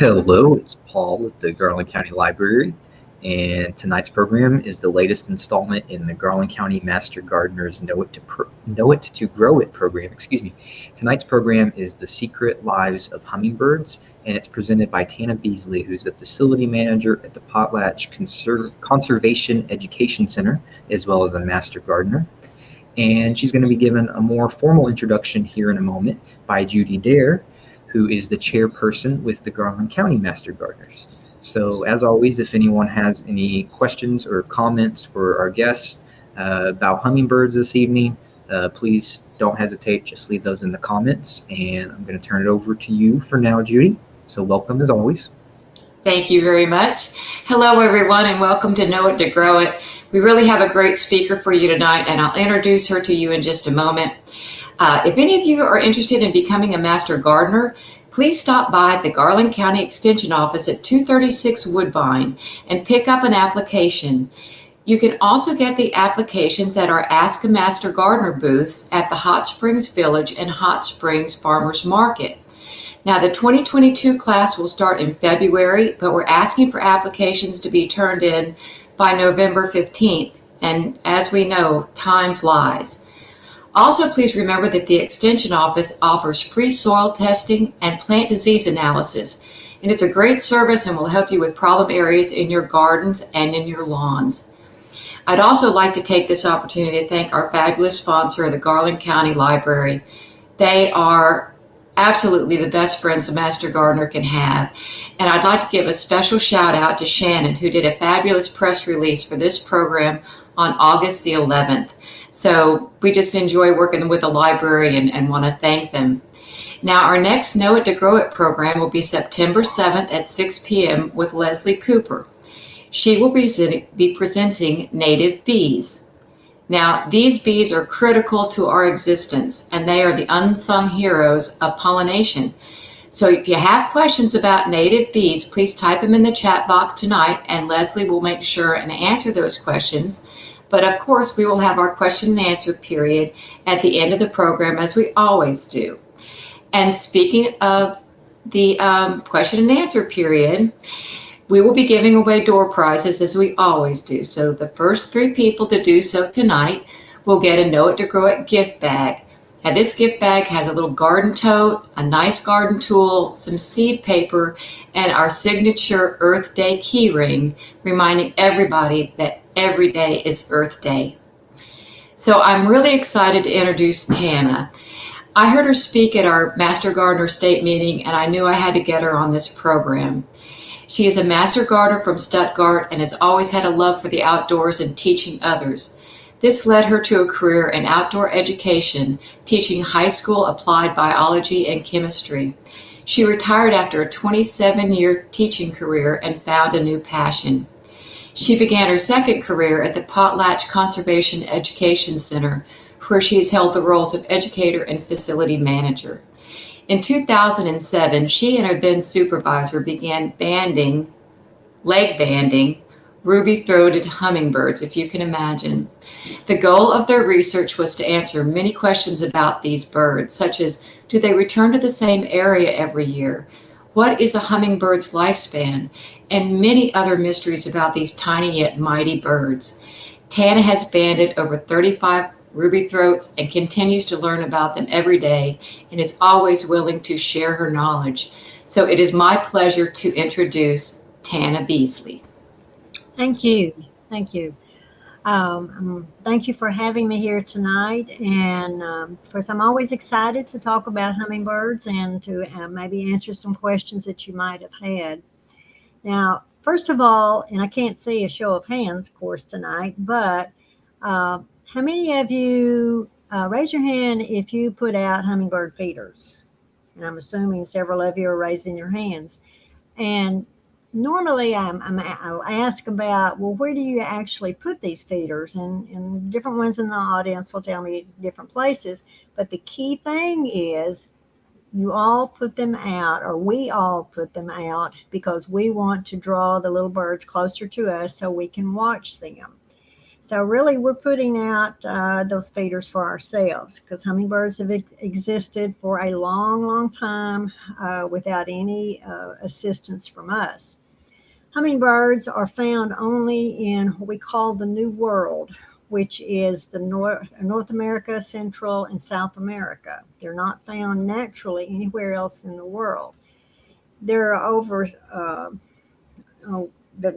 Hello, it's Paul at the Garland County Library, and tonight's program is the latest installment in the Garland County Master Gardener's Know It to Grow It program. Excuse me. Tonight's program is The Secret Lives of Hummingbirds, and it's presented by Tana Beasley, who's the facility manager at the Potlatch Conservation Education Center, as well as a master gardener. And she's going to be given a more formal introduction here in a moment by Judy Dare, who is the chairperson with the Garland County Master Gardeners. So as always, if anyone has any questions or comments for our guests about hummingbirds this evening, please don't hesitate, just leave those in the comments. And I'm going to turn it over to you for now, Judy. So welcome as always. Thank you very much. Hello, everyone, and welcome to Know It to Grow It. We really have a great speaker for you tonight, and I'll introduce her to you in just a moment. If any of you are interested in becoming a master gardener, please stop by the Garland County Extension Office at 236 Woodbine and pick up an application. You can also get the applications at our Ask a Master Gardener booths at the Hot Springs Village and Hot Springs Farmers Market. Now, the 2022 class will start in February, but we're asking for applications to be turned in by November 15th. And as we know, time flies. Also, please remember that the Extension Office offers free soil testing and plant disease analysis, and it's a great service and will help you with problem areas in your gardens and in your lawns. I'd also like to take this opportunity to thank our fabulous sponsor, the Garland County Library. They are absolutely the best friends a master gardener can have, and I'd like to give a special shout out to Shannon, who did a fabulous press release for this program on August the 11th. So we just enjoy working with the library and want to thank them. Now, our next Know It to Grow It program will be September 7th at 6 p.m. with Leslie Cooper. She will be presenting native bees. Now, these bees are critical to our existence, and they are the unsung heroes of pollination. So if you have questions about native bees, please type them in the chat box tonight, and Leslie will make sure and answer those questions. But of course, we will have our question and answer period at the end of the program, as we always do. And speaking of the question and answer period, we will be giving away door prizes as we always do. So the first 3 people to do so tonight will get a Know It to Grow It gift bag. Now, this gift bag has a little garden tote, a nice garden tool, some seed paper, and our signature Earth Day key ring, reminding everybody that every day is Earth Day. So I'm really excited to introduce Tana. I heard her speak at our Master Gardener State meeting, and I knew I had to get her on this program. She is a master gardener from Stuttgart and has always had a love for the outdoors and teaching others. This led her to a career in outdoor education, teaching high school applied biology and chemistry. She retired after a 27-year teaching career and found a new passion. She began her second career at the Potlatch Conservation Education Center, where she has held the roles of educator and facility manager. In 2007, she and her then supervisor began leg banding, ruby-throated hummingbirds, if you can imagine. The goal of their research was to answer many questions about these birds, such as, do they return to the same area every year? What is a hummingbird's lifespan? And many other mysteries about these tiny yet mighty birds. Tana has banded over 35 ruby throats and continues to learn about them every day and is always willing to share her knowledge. So it is my pleasure to introduce Tana Beasley. Thank you. Thank you. Thank you for having me here tonight. And of course, I'm always excited to talk about hummingbirds and to maybe answer some questions that you might have had. Now, first of all, and I can't see a show of hands, of course, tonight, but how many of you, raise your hand if you put out hummingbird feeders? And I'm assuming several of you are raising your hands. And normally I'll ask about, well, where do you actually put these feeders? And different ones in the audience will tell me different places. But the key thing is you all put them out, or we all put them out, because we want to draw the little birds closer to us so we can watch them. So really, we're putting out those feeders for ourselves because hummingbirds have existed for a long, long time without any assistance from us. Hummingbirds are found only in what we call the New World, which is the North America, Central, and South America. They're not found naturally anywhere else in the world. There are over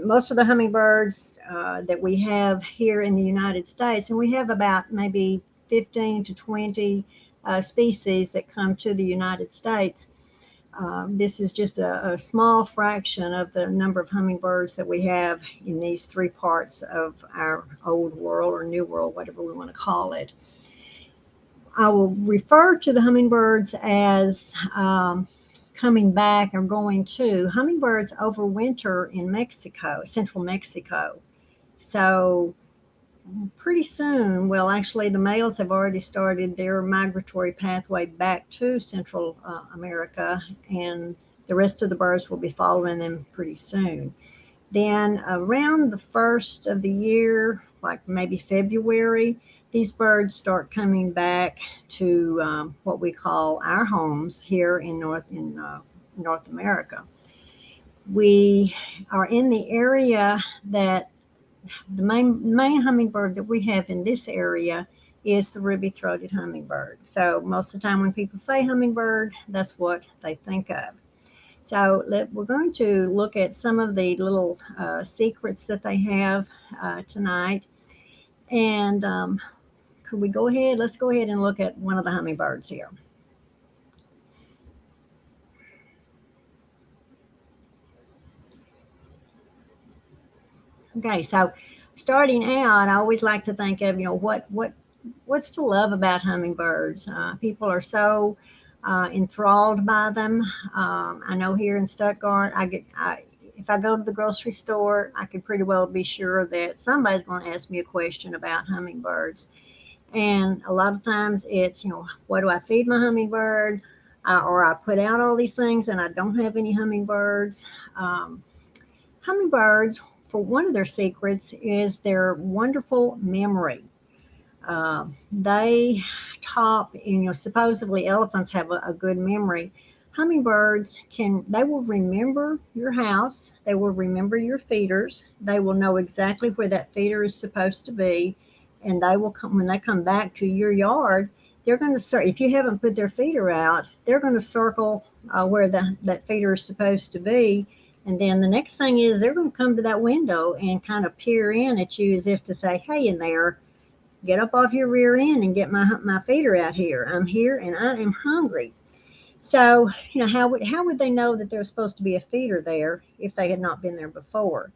most of the hummingbirds that we have here in the United States, and we have about maybe 15 to 20 species that come to the United States. This is just a small fraction of the number of hummingbirds that we have in these three parts of our old world or new world, whatever we want to call it. I will refer to the hummingbirds as coming back or going to. Hummingbirds overwinter in Mexico, central Mexico. So pretty soon, well, actually, the males have already started their migratory pathway back to Central America, and the rest of the birds will be following them pretty soon. Then around the first of the year, like maybe February, these birds start coming back to what we call our homes here in North America. We are in the area that the main hummingbird that we have in this area is the ruby-throated hummingbird. So most of the time when people say hummingbird, that's what they think of. So we're going to look at some of the little secrets that they have tonight. And could we go ahead? Let's go ahead and look at one of the hummingbirds here. Okay, so starting out, I always like to think of, what's to love about hummingbirds? People are so enthralled by them. I know here in Stuttgart, if I go to the grocery store, I could pretty well be sure that somebody's going to ask me a question about hummingbirds. And a lot of times it's, what do I feed my hummingbird? Or I put out all these things and I don't have any hummingbirds. Hummingbirds, for one of their secrets, is their wonderful memory. They top, supposedly elephants have a good memory. Hummingbirds they will remember your house. They will remember your feeders. They will know exactly where that feeder is supposed to be. And they will come, when they come back to your yard, they're going to, if you haven't put their feeder out, they're going to circle where that feeder is supposed to be. And then the next thing is they're going to come to that window and kind of peer in at you as if to say, hey, in there, get up off your rear end and get my feeder out here. I'm here and I am hungry. So, how would they know that there's supposed to be a feeder there if they had not been there before?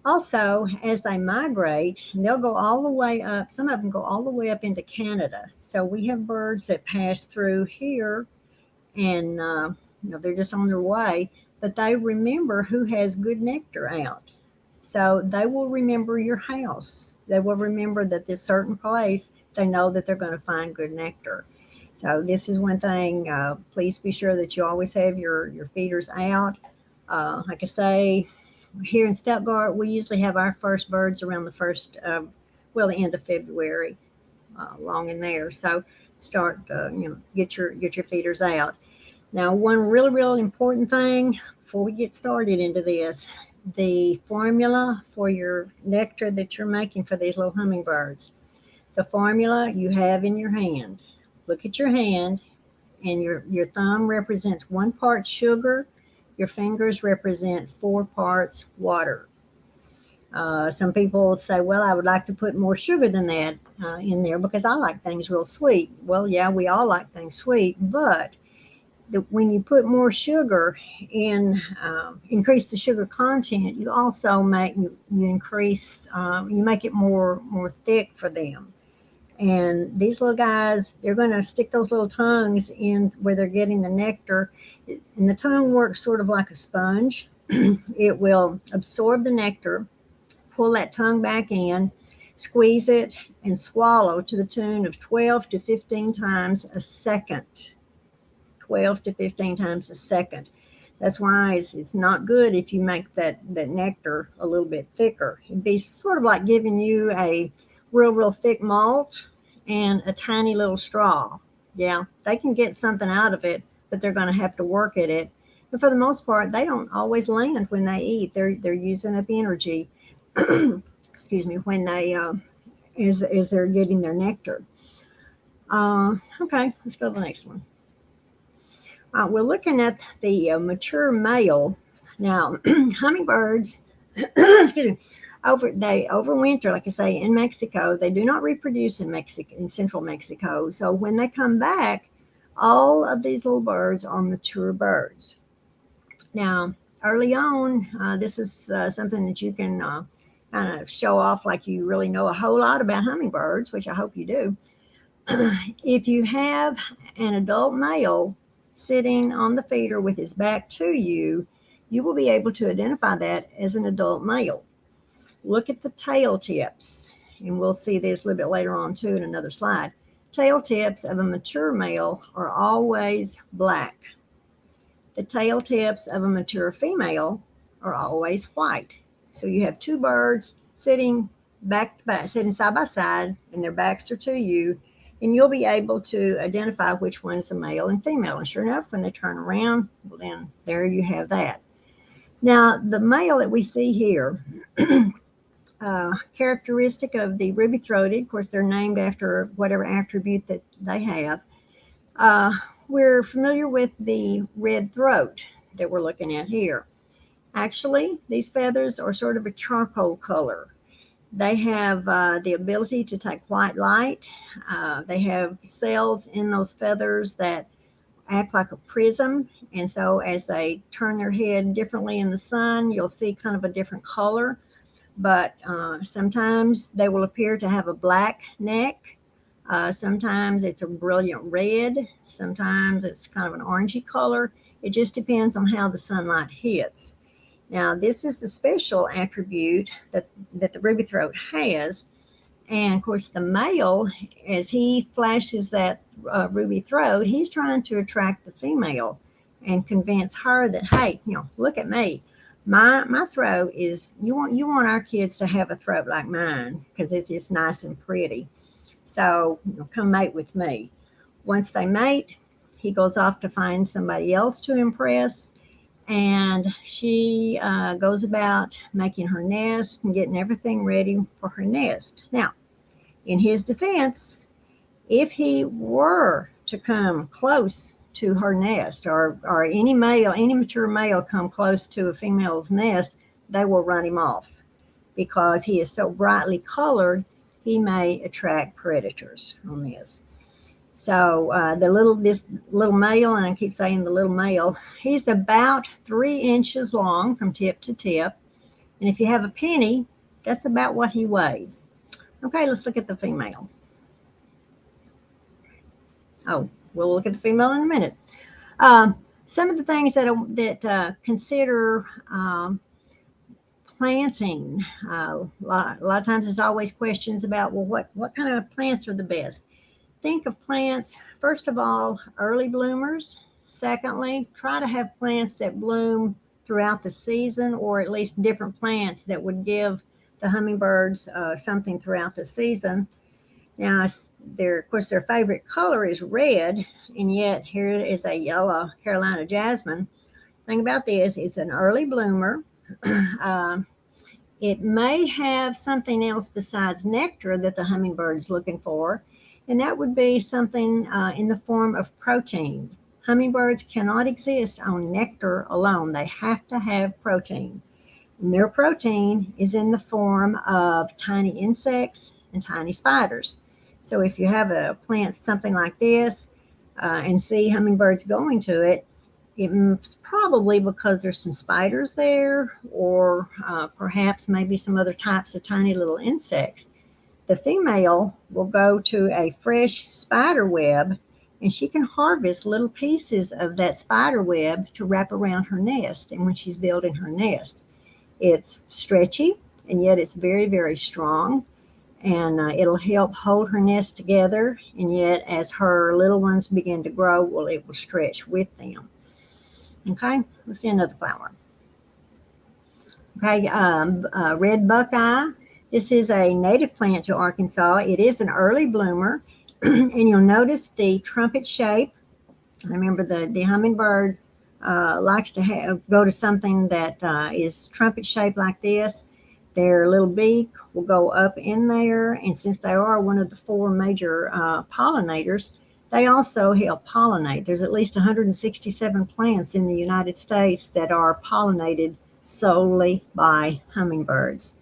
Also, as they migrate, they'll go all the way up. Some of them go all the way up into Canada. So we have birds that pass through here and, they're just on their way, but they remember who has good nectar out. So they will remember your house. They will remember that this certain place, they know that they're going to find good nectar. So this is one thing. Please be sure that you always have your feeders out. Like I say, here in Stuttgart, we usually have our first birds around the end of February, long in there. So start, get your feeders out. Now, one really, really important thing before we get started into this, the formula for your nectar that you're making for these little hummingbirds. The formula you have in your hand. Look at your hand, and your thumb represents 1 part sugar. Your fingers represent 4 parts water. Some people say, well, I would like to put more sugar than that in there because I like things real sweet. Well, yeah, we all like things sweet, but when you put more sugar in, increase the sugar content, you also make it more thick for them. And these little guys, they're going to stick those little tongues in where they're getting the nectar. And the tongue works sort of like a sponge. It will absorb the nectar, pull that tongue back in, squeeze it, and swallow to the tune of 12 to 15 times a second. 12 to 15 times a second. That's why it's not good if you make that nectar a little bit thicker. It'd be sort of like giving you a real thick malt and a tiny little straw. Yeah, they can get something out of it, but they're going to have to work at it. But for the most part, they don't always land when they eat. They're using up energy. Excuse me, when they as they're getting their nectar. Okay, let's go to the next one. We're looking at the mature male. Now, hummingbirds, excuse me, they overwinter, like I say, in Mexico. They do not reproduce in central Mexico. So when they come back, all of these little birds are mature birds. Now, early on, this is something that you can kind of show off like you really know a whole lot about hummingbirds, which I hope you do. If you have an adult male sitting on the feeder with his back to you, you will be able to identify that as an adult male. Look at the tail tips, and we'll see this a little bit later on too in another slide. Tail tips of a mature male are always black. The tail tips of a mature female are always white. So you have two birds sitting back to back, sitting side by side, and their backs are to you, and you'll be able to identify which one is the male and female. And sure enough, when they turn around, well, then there you have that. Now, the male that we see here, characteristic of the ruby-throated, of course, they're named after whatever attribute that they have. We're familiar with the red throat that we're looking at here. Actually, these feathers are sort of a charcoal color. They have the ability to take white light. They have cells in those feathers that act like a prism. And so as they turn their head differently in the sun, you'll see kind of a different color. But sometimes they will appear to have a black neck. Sometimes it's a brilliant red. Sometimes it's kind of an orangey color. It just depends on how the sunlight hits. Now, this is the special attribute that the ruby throat has. And of course, the male, as he flashes that ruby throat, he's trying to attract the female and convince her that, hey, look at me. My throat is, you want our kids to have a throat like mine because it's nice and pretty. So come mate with me. Once they mate, he goes off to find somebody else to impress. And she goes about making her nest and getting everything ready for her nest. Now, in his defense, if he were to come close to her nest, or any mature male come close to a female's nest, they will run him off because he is so brightly colored, he may attract predators on this. So this little male, and I keep saying the little male, he's about 3 inches long from tip to tip. And if you have a penny, that's about what he weighs. Okay, let's look at the female. Oh, we'll look at the female in a minute. Some of the things that consider planting. A lot of times there's always questions about, well, what kind of plants are the best? Think of plants, first of all, early bloomers. Secondly, try to have plants that bloom throughout the season, or at least different plants that would give the hummingbirds something throughout the season. Now, of course, their favorite color is red, and yet here is a yellow Carolina jasmine. The thing about this, it's an early bloomer. It may have something else besides nectar that the hummingbird's looking for, and that would be something in the form of protein. Hummingbirds cannot exist on nectar alone. They have to have protein. And their protein is in the form of tiny insects and tiny spiders. So if you have a plant, something like this, and see hummingbirds going to it, it's probably because there's some spiders there, or perhaps maybe some other types of tiny little insects. The female will go to a fresh spider web, and she can harvest little pieces of that spider web to wrap around her nest. And when she's building her nest, it's stretchy, and yet it's very, very strong. And it'll help hold her nest together. And yet, as her little ones begin to grow, well, it will stretch with them. Okay, let's see another flower. Okay, red buckeye. This is a native plant to Arkansas. It is an early bloomer, and you'll notice the trumpet shape. Remember, the hummingbird likes to go to something that is trumpet shaped like this. Their little beak will go up in there, and since they are one of the four major pollinators, they also help pollinate. There's at least 167 plants in the United States that are pollinated solely by hummingbirds.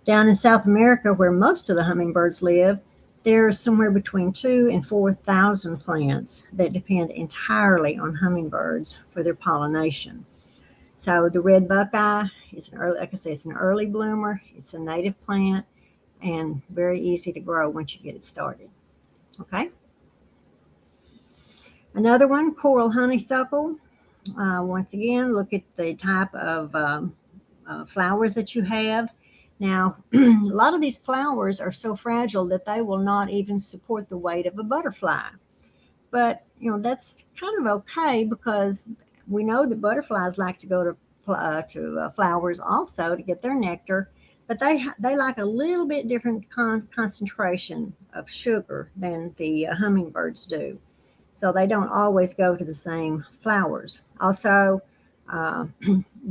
Down in South America, where most of the hummingbirds live, there's somewhere between 2,000 and 4,000 plants that depend entirely on hummingbirds for their pollination. So the red buckeye is like I say, it's an early bloomer. It's a native plant and very easy to grow once you get it started. Okay. Another one, coral honeysuckle. Once again, look at the type of flowers that you have. Now, a lot of these flowers are so fragile that they will not even support the weight of a butterfly. But, that's kind of okay because we know that butterflies like to go to flowers also to get their nectar, but they like a little bit different concentration of sugar than the hummingbirds do. So they don't always go to the same flowers. Also,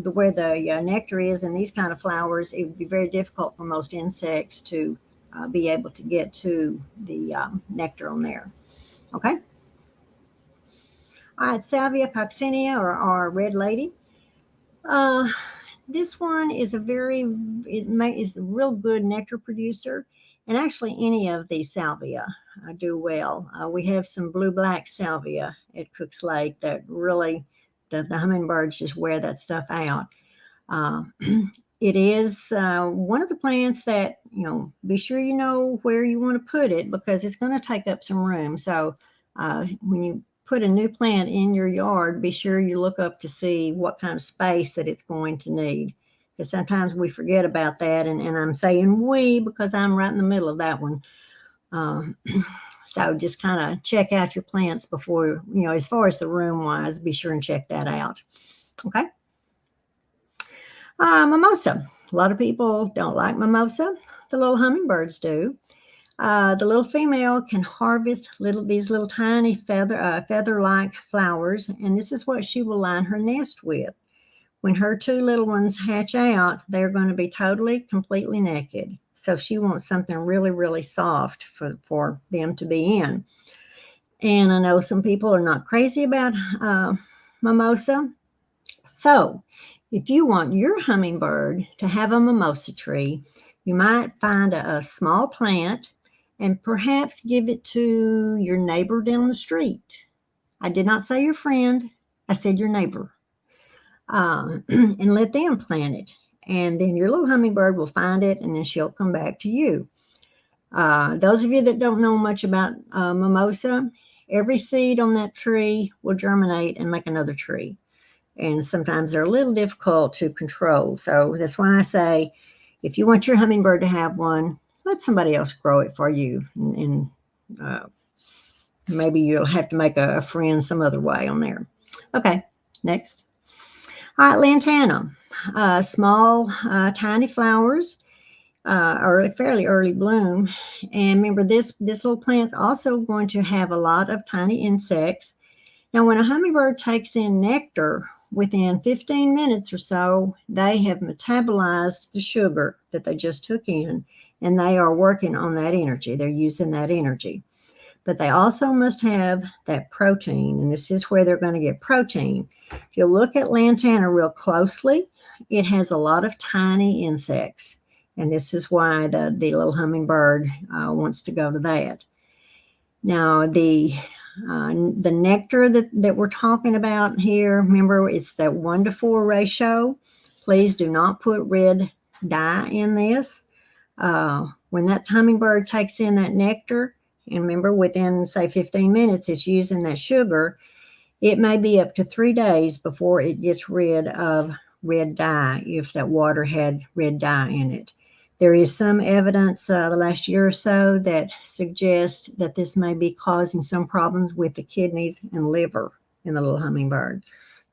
where the nectar is in these kind of flowers, it would be very difficult for most insects to be able to get to the nectar on there. Okay. All right, Salvia Popsenia or red lady. This one is is a real good nectar producer, and actually any of these salvia do well. We have some blue-black salvia at Cooks Lake that really the hummingbirds just wear that stuff out. It is one of the plants that, be sure you know where you want to put it because it's going to take up some room. So when you put a new plant in your yard, be sure you look up to see what kind of space that it's going to need. Because sometimes we forget about that. And I'm saying we because I'm right in the middle of that one. So just kind of check out your plants before, as far as the room wise, be sure and check that out. Okay. Mimosa. A lot of people don't like mimosa. The little hummingbirds do. The little female can harvest these little tiny feather-like flowers, and this is what she will line her nest with. When her two little ones hatch out, they're going to be completely naked. So she wants something really, really soft for them to be in. And I know some people are not crazy about mimosa. So if you want your hummingbird to have a mimosa tree, you might find a small plant and perhaps give it to your neighbor down the street. I did not say your friend. I said your neighbor. And let them plant it. And then your little hummingbird will find it, and then she'll come back to you. Those of you that don't know much about mimosa, every seed on that tree will germinate and make another tree. And sometimes they're a little difficult to control. So that's why I say, if you want your hummingbird to have one, let somebody else grow it for you. And maybe you'll have to make a friend some other way on there. Okay, next. All right, Lantana. Small, tiny flowers, fairly early bloom. And remember, this little plant's also going to have a lot of tiny insects. Now, when a hummingbird takes in nectar, within 15 minutes or so, they have metabolized the sugar that they just took in, and they are working on that energy. They're using that energy. But they also must have that protein, and this is where they're going to get protein. If you look at Lantana real closely, it has a lot of tiny insects, and this is why the little hummingbird wants to go to that. Now, the nectar that we're talking about here, remember, it's that 1-to-4 ratio. Please do not put red dye in this. When that hummingbird takes in that nectar, and remember, within, say, 15 minutes, it's using that sugar, it may be up to 3 days before it gets rid of red dye if that water had red dye in it. There is some evidence the last year or so that suggests that this may be causing some problems with the kidneys and liver in the little hummingbird.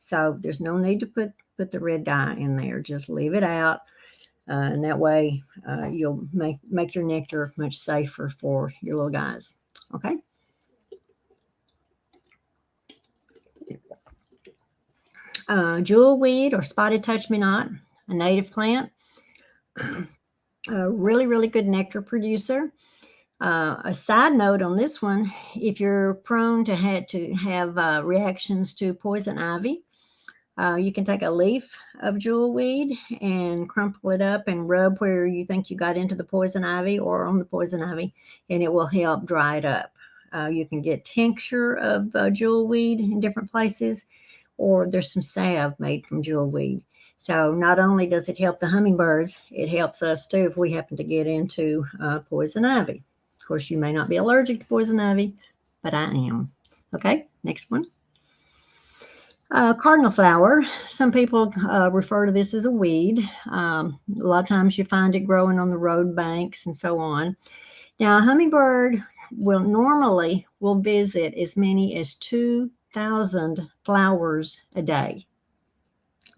So there's no need to put the red dye in there. Just leave it out. And that way you'll make your nectar much safer for your little guys. Okay. Jewelweed or spotted touch-me-not, a native plant, a really, really good nectar producer. A side note on this one, if you're prone to have reactions to poison ivy, you can take a leaf of jewelweed and crumple it up and rub where you think you got into the poison ivy or on the poison ivy, and it will help dry it up. You can get tincture of jewelweed in different places, or there's some salve made from jewelweed. So not only does it help the hummingbirds, it helps us too if we happen to get into poison ivy. Of course, you may not be allergic to poison ivy, but I am. Okay, next one. Cardinal flower. Some people refer to this as a weed. A lot of times you find it growing on the road banks and so on. Now, a hummingbird will normally visit as many as 2,000 flowers a day.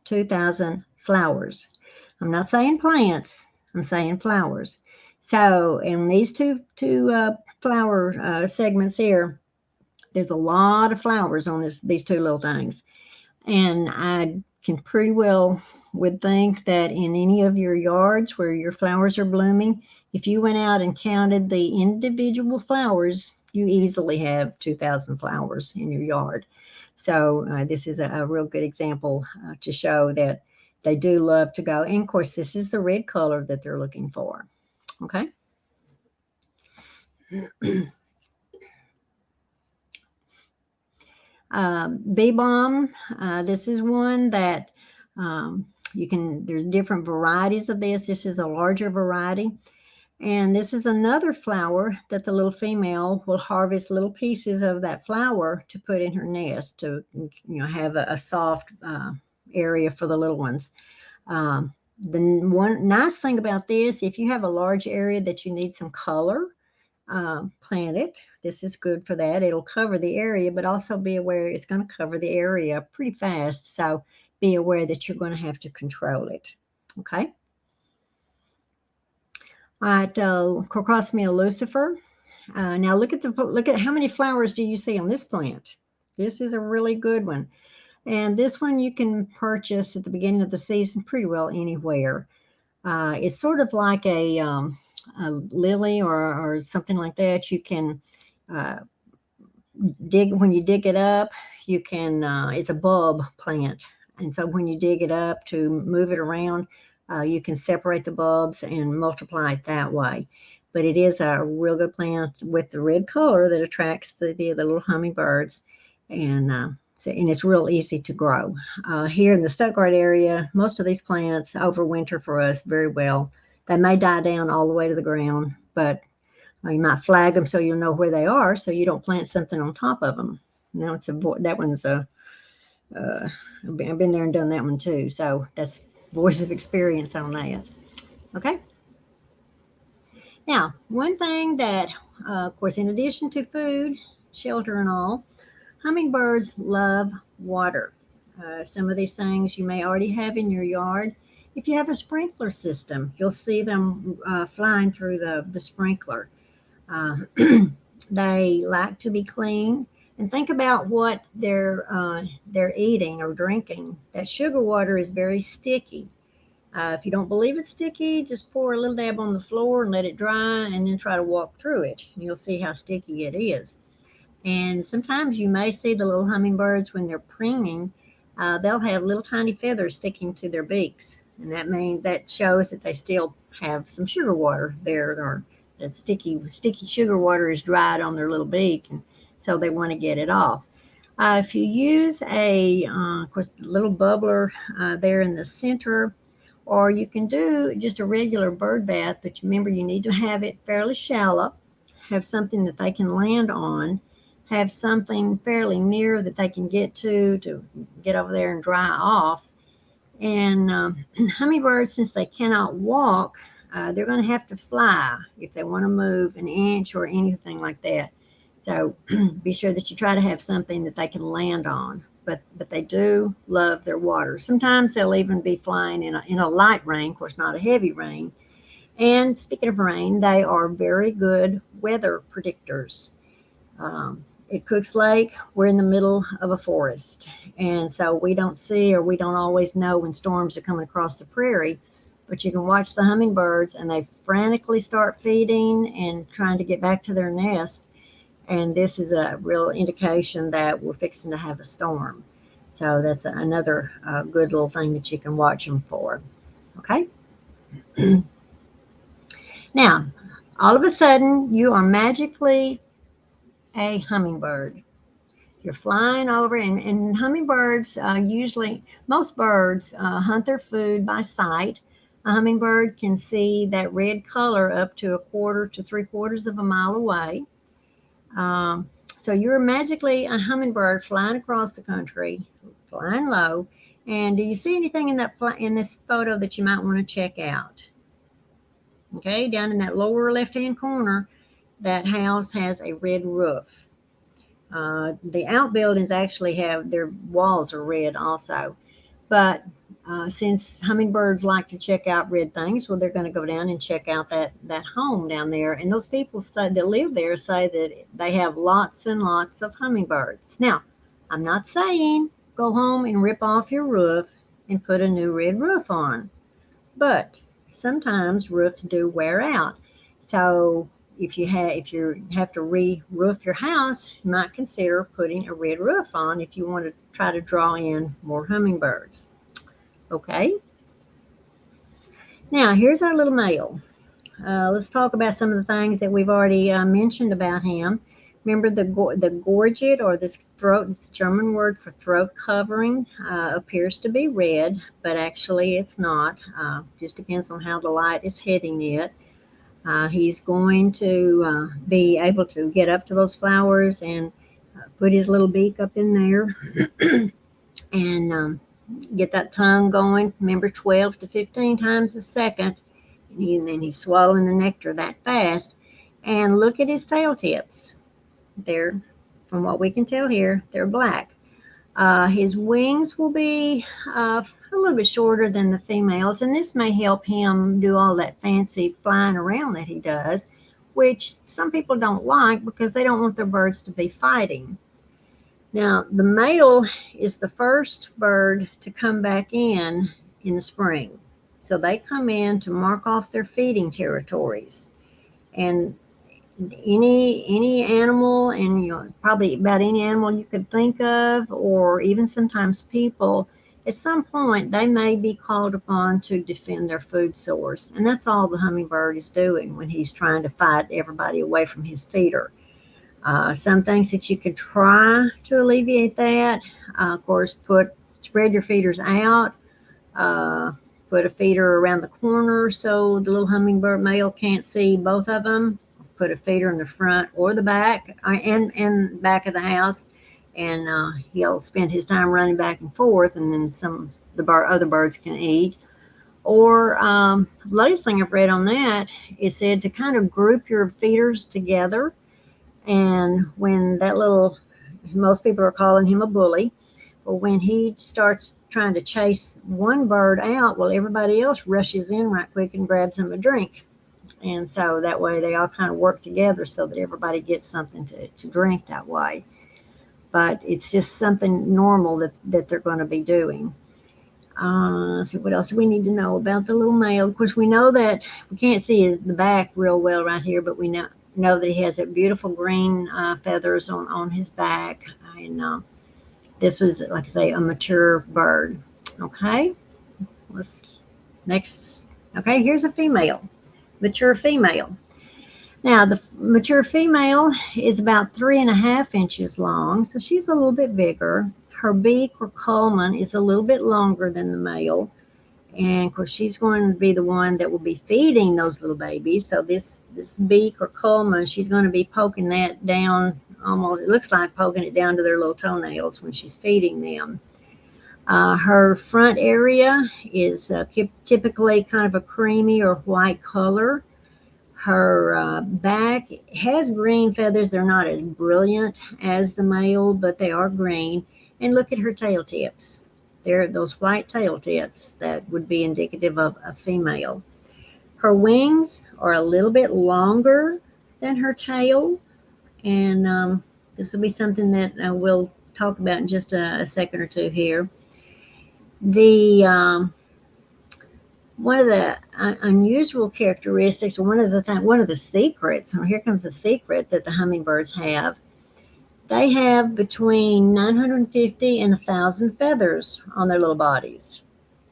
2,000 flowers. I'm not saying plants. I'm saying flowers. So in these two flower segments here, there's a lot of flowers on these two little things. And I can pretty well would think that in any of your yards where your flowers are blooming, if you went out and counted the individual flowers, you easily have 2,000 flowers in your yard. So this is a real good example to show that they do love to go. And of course, this is the red color that they're looking for. Okay. Bee balm. This is one that there's different varieties of this. This is a larger variety. And this is another flower that the little female will harvest little pieces of that flower to put in her nest to, have a soft area for the little ones. The one nice thing about this, if you have a large area that you need some color, plant it. This is good for that. It'll cover the area, but also be aware it's going to cover the area pretty fast. So be aware that you're going to have to control it. Okay. All right, Crocosmia lucifer. Now look at how many flowers do you see on this plant? This is a really good one. And this one you can purchase at the beginning of the season pretty well anywhere. It's sort of like a lily or something like that. You can when you dig it up, you can, it's a bulb plant. And so when you dig it up to move it around, you can separate the bulbs and multiply it that way. But it is a real good plant with the red color that attracts the little hummingbirds. And it's real easy to grow. Here in the Stuttgart area, most of these plants overwinter for us very well. They may die down all the way to the ground, but you might flag them so you'll know where they are, so you don't plant something on top of them. Now that one's I've been there and done that one too. So that's voice of experience on that. Okay. Now, one thing that, of course, in addition to food, shelter, and all, hummingbirds love water. Some of these things you may already have in your yard. If you have a sprinkler system, you'll see them flying through the sprinkler. They like to be clean. And think about what they're eating or drinking. That sugar water is very sticky. If you don't believe it's sticky, just pour a little dab on the floor and let it dry, and then try to walk through it. And you'll see how sticky it is. And sometimes you may see the little hummingbirds when they're preening, they'll have little tiny feathers sticking to their beaks. And that shows that they still have some sugar water there, or that sticky sugar water is dried on their little beak, and so they want to get it off. If you use of course, little bubbler there in the center, or you can do just a regular bird bath, but remember you need to have it fairly shallow, have something that they can land on, have something fairly near that they can get to get over there and dry off. And hummingbirds, since they cannot walk, they're going to have to fly if they want to move an inch or anything like that. So be sure that you try to have something that they can land on. But they do love their water. Sometimes they'll even be flying in a light rain, of course, not a heavy rain. And speaking of rain, they are very good weather predictors. At Cook's Lake, we're in the middle of a forest. And so we don't see, or we don't always know when storms are coming across the prairie. But you can watch the hummingbirds, and they frantically start feeding and trying to get back to their nest. And this is a real indication that we're fixing to have a storm. So that's another good little thing that you can watch them for. Okay? Now, all of a sudden, you are magically a hummingbird. You're flying over, and hummingbirds usually, most birds hunt their food by sight. A hummingbird can see that red color up to a quarter to 3/4 of a mile away. So you're magically a hummingbird flying across the country, flying low. And do you see anything in this photo that you might want to check out? Okay, down in that lower left-hand corner, that house has a red roof. The outbuildings actually have their walls are red also. But since hummingbirds like to check out red things, well, they're going to go down and check out that home down there. And those people that live there say that they have lots and lots of hummingbirds. Now, I'm not saying go home and rip off your roof and put a new red roof on, but sometimes roofs do wear out. So if you have to re-roof your house, you might consider putting a red roof on if you want to try to draw in more hummingbirds. Okay. Now here's our little male. Let's talk about some of the things that we've already mentioned about him. Remember the gorget, or this throat, it's a German word for throat covering, appears to be red, but actually it's not. Just depends on how the light is hitting it. He's going to be able to get up to those flowers and put his little beak up in there and get that tongue going. Remember, 12 to 15 times a second. And then he's swallowing the nectar that fast. And look at his tail tips. They're, from what we can tell here, they're black. His wings will be a little bit shorter than the females, and this may help him do all that fancy flying around that he does, which some people don't like because they don't want their birds to be fighting. Now, the male is the first bird to come back in the spring. So they come in to mark off their feeding territories. And any animal, and probably about any animal you could think of, or even sometimes people, at some point they may be called upon to defend their food source. And that's all the hummingbird is doing when he's trying to fight everybody away from his feeder. Some things that you could try to alleviate that, of course, spread your feeders out, put a feeder around the corner so the little hummingbird male can't see both of them. Put a feeder in the front or the back and back of the house, and he'll spend his time running back and forth, and then other birds can eat. Or the latest thing I've read on that is said to kind of group your feeders together, and when most people are calling him a bully, but when he starts trying to chase one bird out, well, everybody else rushes in right quick and grabs him a drink. And so that way they all kind of work together so that everybody gets something to drink that way. But it's just something normal that they're going to be doing. So what else do we need to know about the little male? Of course, we know that we can't see the back real well right here, but we know that he has that beautiful green feathers on his back. And this was, like I say, a mature bird. Okay. Okay, here's a female. Mature female. Now, the mature female is about 3.5 inches long, so she's a little bit bigger. Her beak or culmen is a little bit longer than the male, and of course, she's going to be the one that will be feeding those little babies. So this beak or culmen, she's going to be poking that down, almost, it looks like poking it down to their little toenails when she's feeding them. Her front area is typically kind of a creamy or white color. Her back has green feathers. They're not as brilliant as the male, but they are green. And look at her tail tips. They're those white tail tips that would be indicative of a female. Her wings are a little bit longer than her tail, and this will be something that we'll talk about in just a second or two here. The one of the unusual characteristics, or one of the secrets, and here comes the secret that the hummingbirds have. They have between 950 and 1,000 feathers on their little bodies.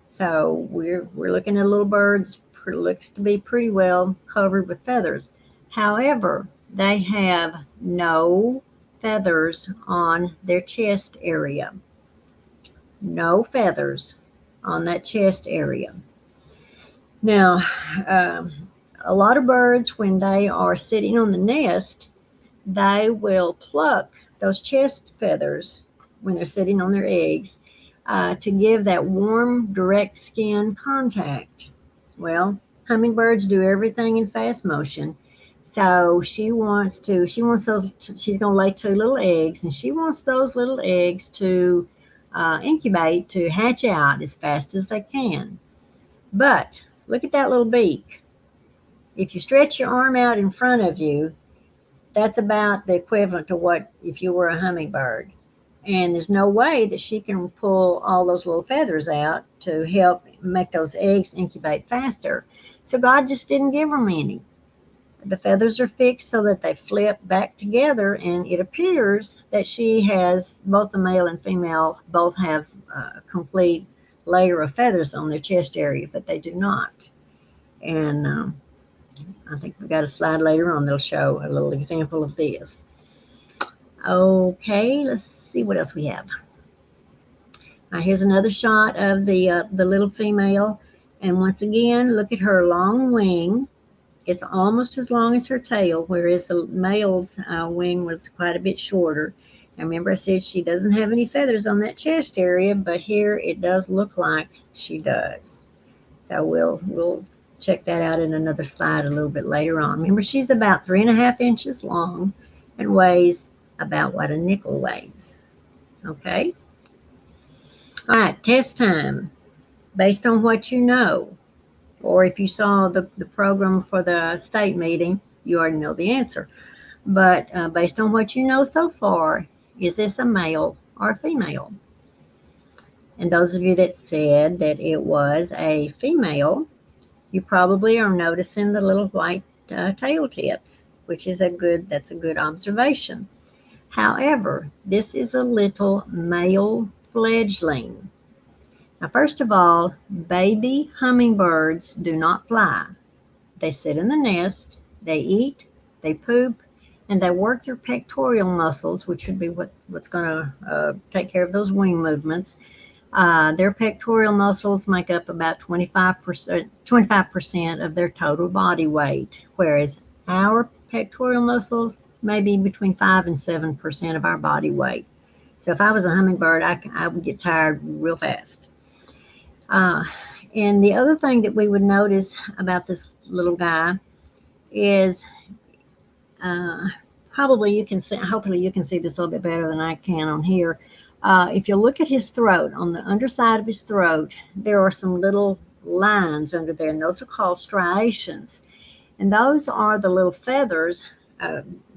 So we're looking at a little bird that looks to be pretty well covered with feathers. However, they have no feathers on their chest area. No feathers on that chest area. Now, a lot of birds, when they are sitting on the nest, they will pluck those chest feathers when they're sitting on their eggs to give that warm, direct skin contact. Well, hummingbirds do everything in fast motion. So she's going to lay 2 little eggs, and she wants those little eggs to incubate, to hatch out as fast as they can. But look at that little beak. If you stretch your arm out in front of you, that's about the equivalent to what if you were a hummingbird. And there's no way that she can pull all those little feathers out to help make those eggs incubate faster. So God just didn't give them any. The feathers are fixed so that they flip back together, and it appears that she has, both the male and female both have a complete layer of feathers on their chest area, but they do not. And I think we've got a slide later on that'll show a little example of this. Okay, let's see what else we have. Here's another shot of the little female, and once again, look at her long wing. It's almost as long as her tail, whereas the male's wing was quite a bit shorter. Now remember, I said she doesn't have any feathers on that chest area, but here it does look like she does. So we'll check that out in another slide a little bit later on. Remember, she's about 3.5 inches long and weighs about what a nickel weighs. Okay? All right, test time. Based on what you know, or if you saw the program for the state meeting, you already know the answer. But based on what you know so far, is this a male or a female? And those of you that said that it was a female, you probably are noticing the little white tail tips, which is that's a good observation. However, this is a little male fledgling. Now, first of all, baby hummingbirds do not fly. They sit in the nest, they eat, they poop, and they work their pectoral muscles, which would be what's going to take care of those wing movements. Their pectoral muscles make up about 25% of their total body weight, whereas our pectoral muscles may be between 5 and 7% of our body weight. So if I was a hummingbird, I would get tired real fast. And the other thing that we would notice about this little guy is hopefully you can see this a little bit better than I can on here. If you look at his throat, on the underside of his throat, there are some little lines under there, and those are called striations. And those are the little feathers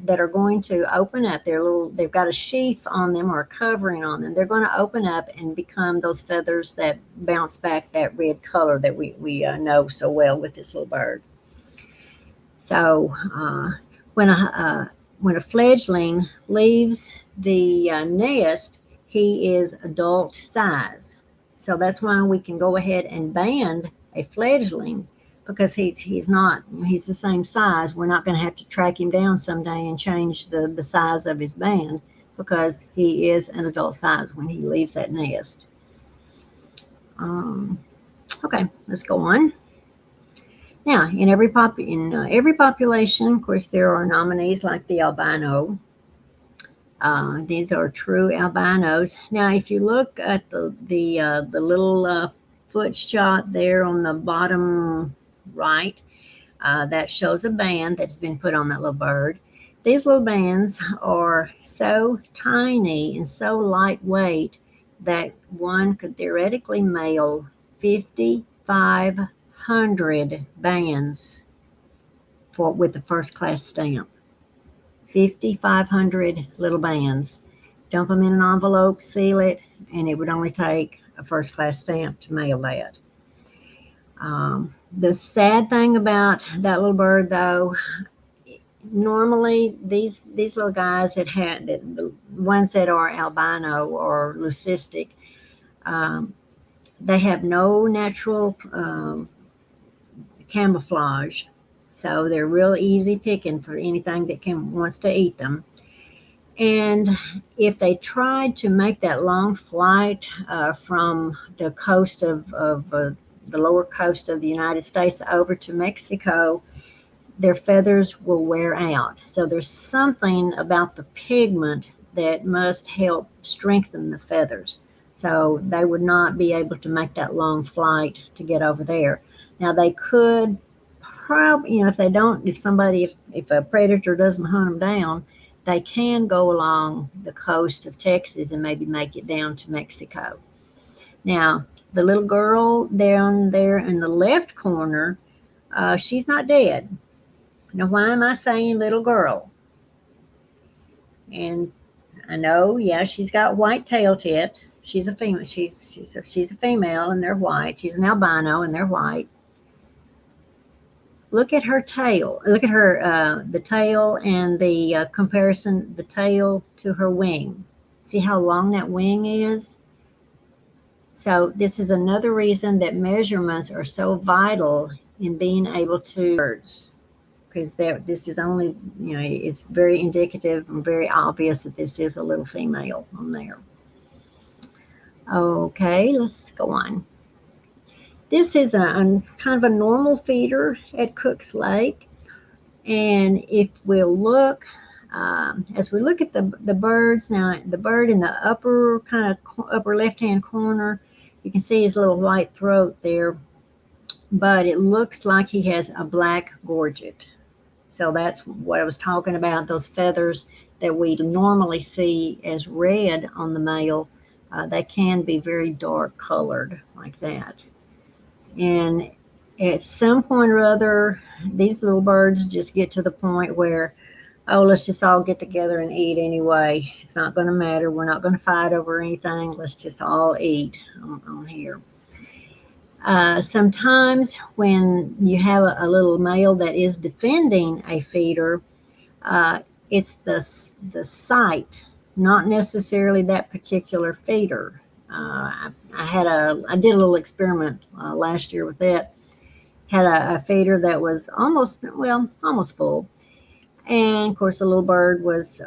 that are going to open up. They've got a sheath on them or a covering on them. They're going to open up and become those feathers that bounce back that red color that we know so well with this little bird. So when a fledgling leaves the nest, he is adult size. So that's why we can go ahead and band a fledgling, because he's the same size. We're not going to have to track him down someday and change the size of his band, because he is an adult size when he leaves that nest. Okay, let's go on. Now, in every population, of course, there are nominees like the albino. These are true albinos. Now, if you look at the little foot shot there on the bottom right, that shows a band that's been put on that little bird. These little bands are so tiny and so lightweight that one could theoretically mail 5,500 bands with the first class stamp. 5,500 little bands. Dump them in an envelope, seal it, and it would only take a first class stamp to mail that. The sad thing about that little bird, though, normally these little guys the ones that are albino or leucistic, they have no natural camouflage, so they're real easy picking for anything that wants to eat them. And if they tried to make that long flight from the coast of the lower coast of the United States over to Mexico, their feathers will wear out. So there's something about the pigment that must help strengthen the feathers. So they would not be able to make that long flight to get over there. Now they could probably, if a predator doesn't hunt them down, they can go along the coast of Texas and maybe make it down to Mexico. Now, the little girl down there in the left corner, she's not dead. Now, why am I saying little girl? And I know, yeah, she's got white tail tips. She's a female. She's a female, and they're white. She's an albino, and they're white. Look at her tail. Look at her, the tail and the comparison, the tail to her wing. See how long that wing is? So this is another reason that measurements are so vital in being able to birds, because this is only, it's very indicative and very obvious that this is a little female on there. Okay, let's go on. This is a kind of a normal feeder at Cook's Lake. And if we'll look, as we look at the birds, now the bird in the upper left-hand corner, you can see his little white throat there, but it looks like he has a black gorget. So that's what I was talking about, those feathers that we normally see as red on the male. They can be very dark colored like that. And at some point or other, these little birds just get to the point where, oh, let's just all get together and eat anyway. It's not going to matter. We're not going to fight over anything. Let's just all eat on here. Sometimes when you have a little male that is defending a feeder, it's the site, not necessarily that particular feeder. I did a little experiment last year with that. Had a feeder that was almost full. And of course the little bird was,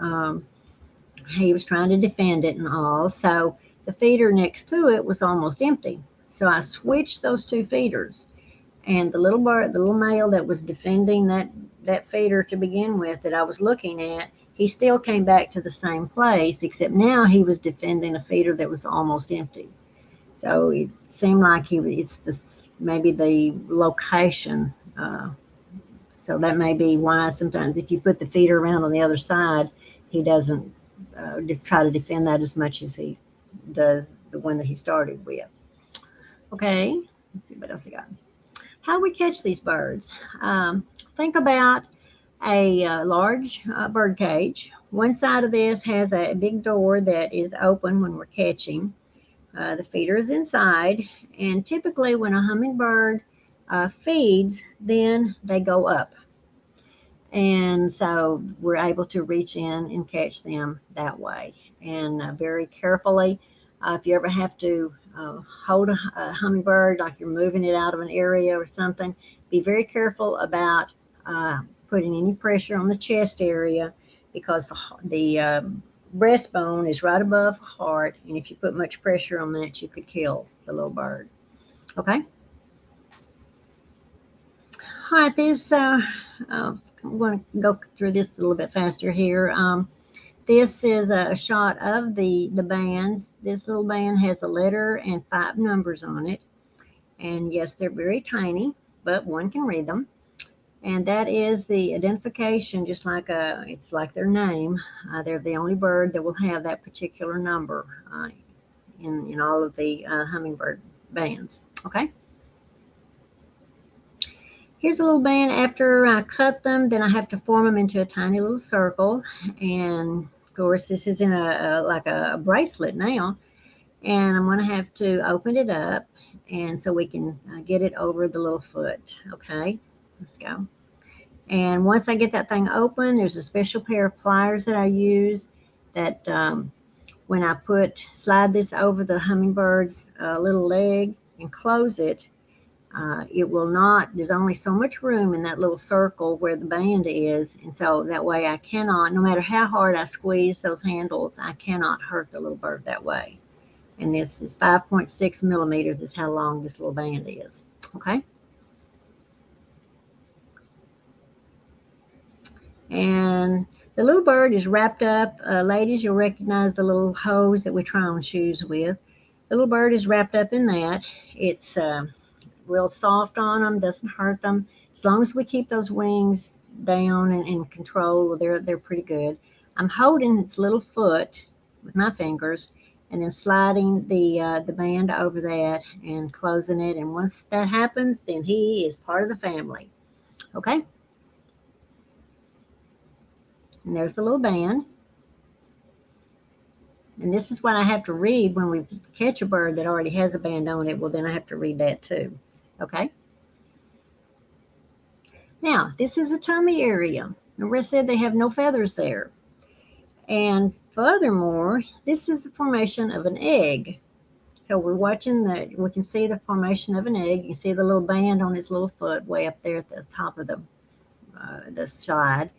he was trying to defend it and all. So the feeder next to it was almost empty. So I switched those two feeders, and the little male that was defending that feeder to begin with that I was looking at, he still came back to the same place, except now he was defending a feeder that was almost empty. So it seemed like maybe the location. So that may be why sometimes if you put the feeder around on the other side, he doesn't try to defend that as much as he does the one that he started with. Okay, let's see what else I got. How do we catch these birds? Think about a large bird cage. One side of this has a big door that is open when we're catching. The feeder is inside, and typically when a hummingbird feeds, then they go up. And so we're able to reach in and catch them that way. And very carefully, if you ever have to hold a hummingbird, like you're moving it out of an area or something, be very careful about putting any pressure on the chest area, because the breastbone is right above the heart, and if you put much pressure on that, you could kill the little bird. Okay. All right, I'm going to go through this a little bit faster here. This is a shot of the bands. This little band has a letter and 5 numbers on it. And yes, they're very tiny, but one can read them. And that is the identification, just like it's like their name. They're the only bird that will have that particular number in all of the hummingbird bands. Okay. Here's a little band. After I cut them, then I have to form them into a tiny little circle. And of course, this is in like a bracelet now. And I'm going to have to open it up, and so we can get it over the little foot. Okay, let's go. And once I get that thing open, there's a special pair of pliers that I use that when I slide this over the hummingbird's little leg and close it, it will not, there's only so much room in that little circle where the band is. And so that way I cannot, no matter how hard I squeeze those handles, I cannot hurt the little bird that way. And this is 5.6 millimeters is how long this little band is. Okay. And the little bird is wrapped up. Ladies, you'll recognize the little hose that we try on shoes with. The little bird is wrapped up in that. It's real soft on them, doesn't hurt them. As long as we keep those wings down and in control, they're pretty good. I'm holding its little foot with my fingers and then sliding the band over that and closing it. And once that happens, then he is part of the family. Okay? And there's the little band. And this is what I have to read when we catch a bird that already has a band on it. Well, then I have to read that too. Okay? Now, this is the tummy area. Remember I said they have no feathers there. And furthermore, this is the formation of an egg. So we're watching we can see the formation of an egg. You can see the little band on his little foot way up there at the top of the slide.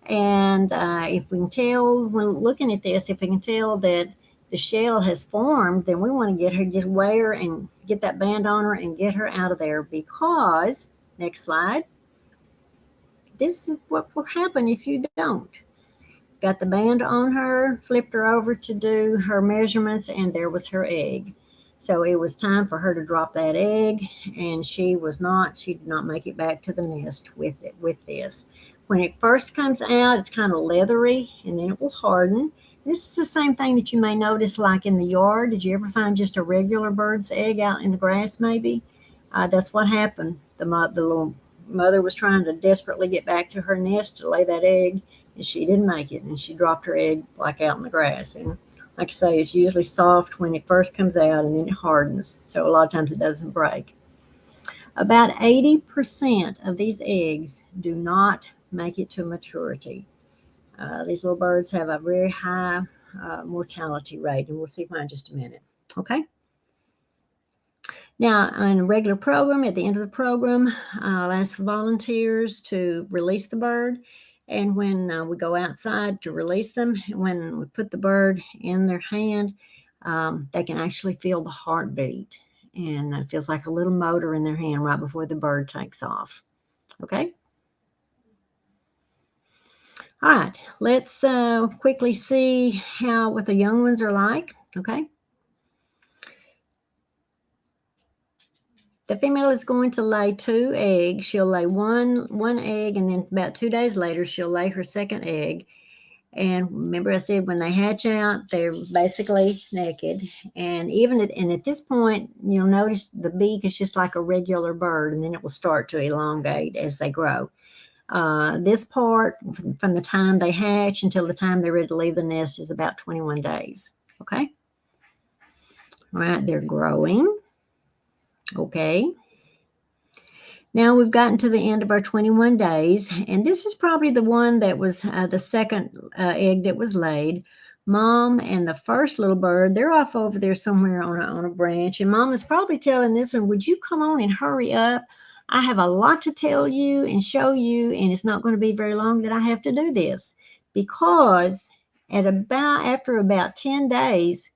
And if we can tell, when looking at this, if we can tell that the shell has formed, then we want to get her, just weigh her and get that band on her and get her out of there, because, next slide, this is what will happen if you don't. Got the band on her, flipped her over to do her measurements, and there was her egg. So it was time for her to drop that egg, and she did not make it back to the nest with this. When it first comes out, it's kind of leathery, and then it will harden. This is the same thing that you may notice like in the yard. Did you ever find just a regular bird's egg out in the grass maybe? That's what happened. The little mother was trying to desperately get back to her nest to lay that egg, and she didn't make it, and she dropped her egg like out in the grass. And like I say, it's usually soft when it first comes out, and then it hardens. So a lot of times it doesn't break. About 80% of these eggs do not make it to maturity. These little birds have a very high mortality rate, and we'll see why in just a minute. Okay. Now, in a regular program, at the end of the program, I'll ask for volunteers to release the bird. And when we go outside to release them, when we put the bird in their hand, they can actually feel the heartbeat. And it feels like a little motor in their hand right before the bird takes off. Okay? All right, let's quickly see what the young ones are like. Okay. The female is going to lay 2 eggs. She'll lay one egg, and then about 2 days later, she'll lay her second egg. And remember I said when they hatch out, they're basically naked. And at this point, you'll notice the beak is just like a regular bird, and then it will start to elongate as they grow. This part, from the time they hatch until the time they're ready to leave the nest, is about 21 days. Okay. All right, they're growing. Okay. Now we've gotten to the end of our 21 days, and this is probably the one that was the second egg that was laid. Mom and the first little bird, they're off over there somewhere on a branch, and Mom is probably telling this one, would you come on and hurry up? I have a lot to tell you and show you, and it's not going to be very long that I have to do this, because after about 10 days,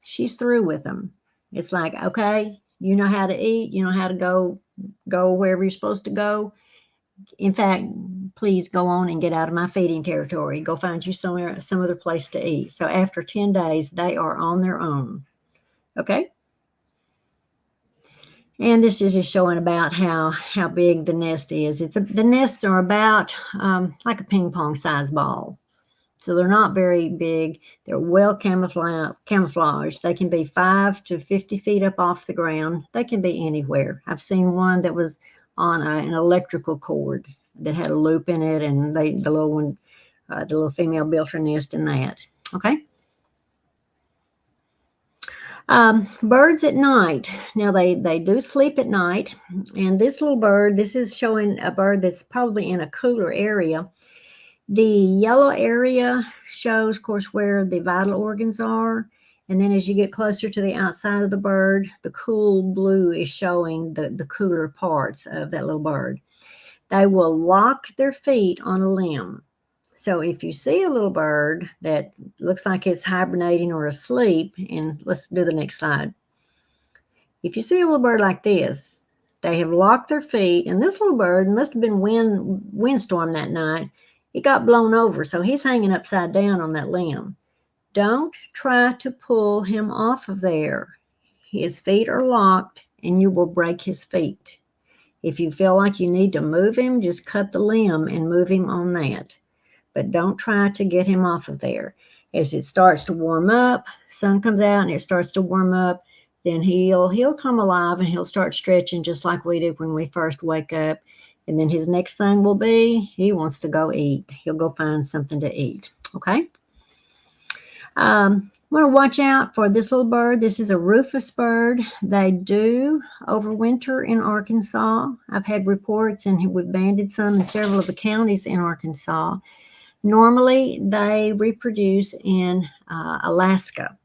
she's through with them. It's like, okay, you know how to eat, you know how to go wherever you're supposed to go. In fact, please go on and get out of my feeding territory. Go find you some other place to eat. So after 10 days, they are on their own. Okay? And this is just showing about how big the nest is. The nests are about like a ping pong size ball. So they're not very big. They're well camouflaged. They can be 5 to 50 feet up off the ground. They can be anywhere. I've seen one that was on an electrical cord that had a loop in it, and the little one, the little female built her nest in that. Okay. Birds at night. Now they do sleep at night, and this little bird, this is showing a bird that's probably in a cooler area. The yellow area shows, of course, where the vital organs are. And then as you get closer to the outside of the bird, the cool blue is showing the cooler parts of that little bird. They will lock their feet on a limb. So if you see a little bird that looks like it's hibernating or asleep, and let's do the next slide. If you see a little bird like this, they have locked their feet, and this little bird must have been windstorm that night. It got blown over, so he's hanging upside down on that limb. Don't try to pull him off of there. His feet are locked, and you will break his feet. If you feel like you need to move him, just cut the limb and move him on that. But don't try to get him off of there. As it starts to warm up, sun comes out and it starts to warm up, then he'll come alive and he'll start stretching just like we do when we first wake up. And then his next thing will be, he wants to go eat. He'll go find something to eat. Okay. Want to watch out for this little bird. This is a Rufus bird. They do overwinter in Arkansas. I've had reports, and we've banded some in several of the counties in Arkansas. Normally, they reproduce in Alaska,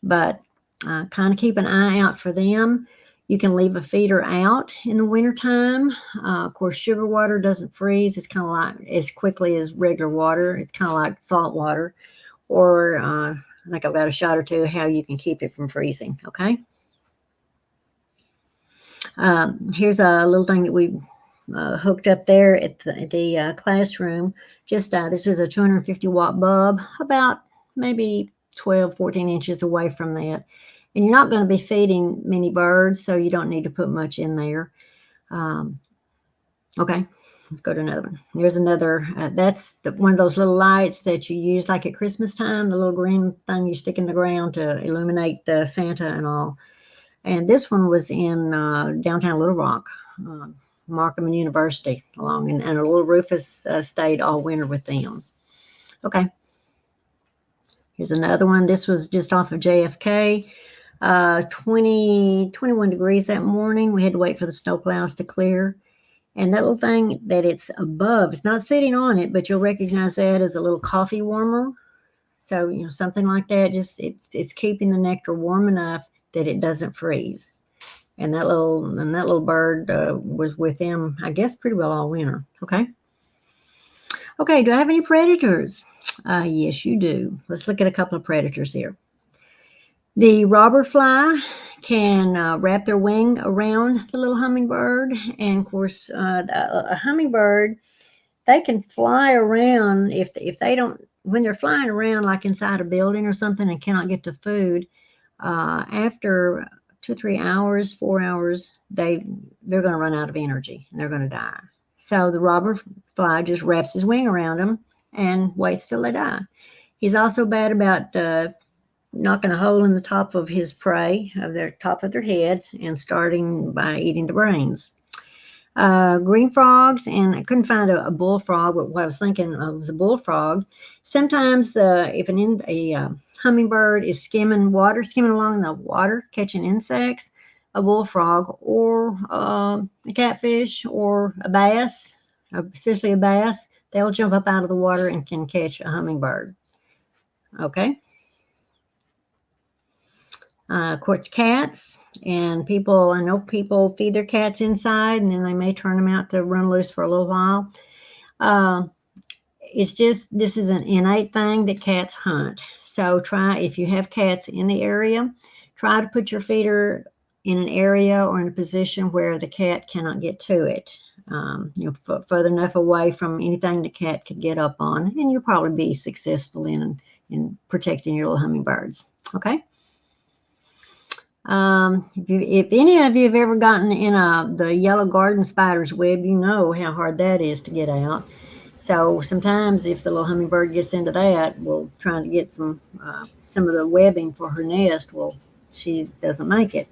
but kind of keep an eye out for them. You can leave a feeder out in the wintertime. Of course, sugar water doesn't freeze. It's kind of like as quickly as regular water. It's kind of like salt water. Or I think I've got a shot or two how you can keep it from freezing, okay? Here's a little thing that we hooked up there at the classroom. Just this is a 250-watt bulb, about maybe 12, 14 inches away from that. And you're not going to be feeding many birds, so you don't need to put much in there. Okay, let's go to another one. There's another, that's one of those little lights that you use like at Christmas time, the little green thing you stick in the ground to illuminate Santa and all. And this one was in downtown Little Rock, Markham University, and a little Rufus stayed all winter with them. Okay. Here's another one. This was just off of JFK. 21 degrees that morning. We had to wait for the snowplows to clear. And that little thing that it's above, it's not sitting on it, but you'll recognize that as a little coffee warmer. So, something like that, just it's keeping the nectar warm enough that it doesn't freeze. And that little bird was with them, I guess, pretty well all winter. Okay. Okay. Do I have any predators? Yes, you do. Let's look at a couple of predators here. The robber fly can wrap their wing around the little hummingbird. And of course, a hummingbird, they can fly around if they don't, when they're flying around like inside a building or something and cannot get to food, after 2 or 3 hours, 4 hours, they're going to run out of energy and they're going to die. So the robber fly just wraps his wing around them and waits till they die. He's also bad about knocking a hole in the top of his prey, of their top of their head, and starting by eating the brains. Green frogs, and I couldn't find a bullfrog, but what I was thinking of was a bullfrog. Sometimes if a hummingbird is skimming along the water, catching insects, a bullfrog or a catfish or a bass, especially a bass, they'll jump up out of the water and can catch a hummingbird. Okay. Of course, cats, and I know people feed their cats inside, and then they may turn them out to run loose for a little while. This is an innate thing that cats hunt. So if you have cats in the area, try to put your feeder in an area or in a position where the cat cannot get to it. Further enough away from anything the cat could get up on, and you'll probably be successful in protecting your little hummingbirds. Okay. If any of you have ever gotten in the yellow garden spider's web, you know how hard that is to get out. So sometimes if the little hummingbird gets into that, we'll try to get some of the webbing for her nest. Well, she doesn't make it.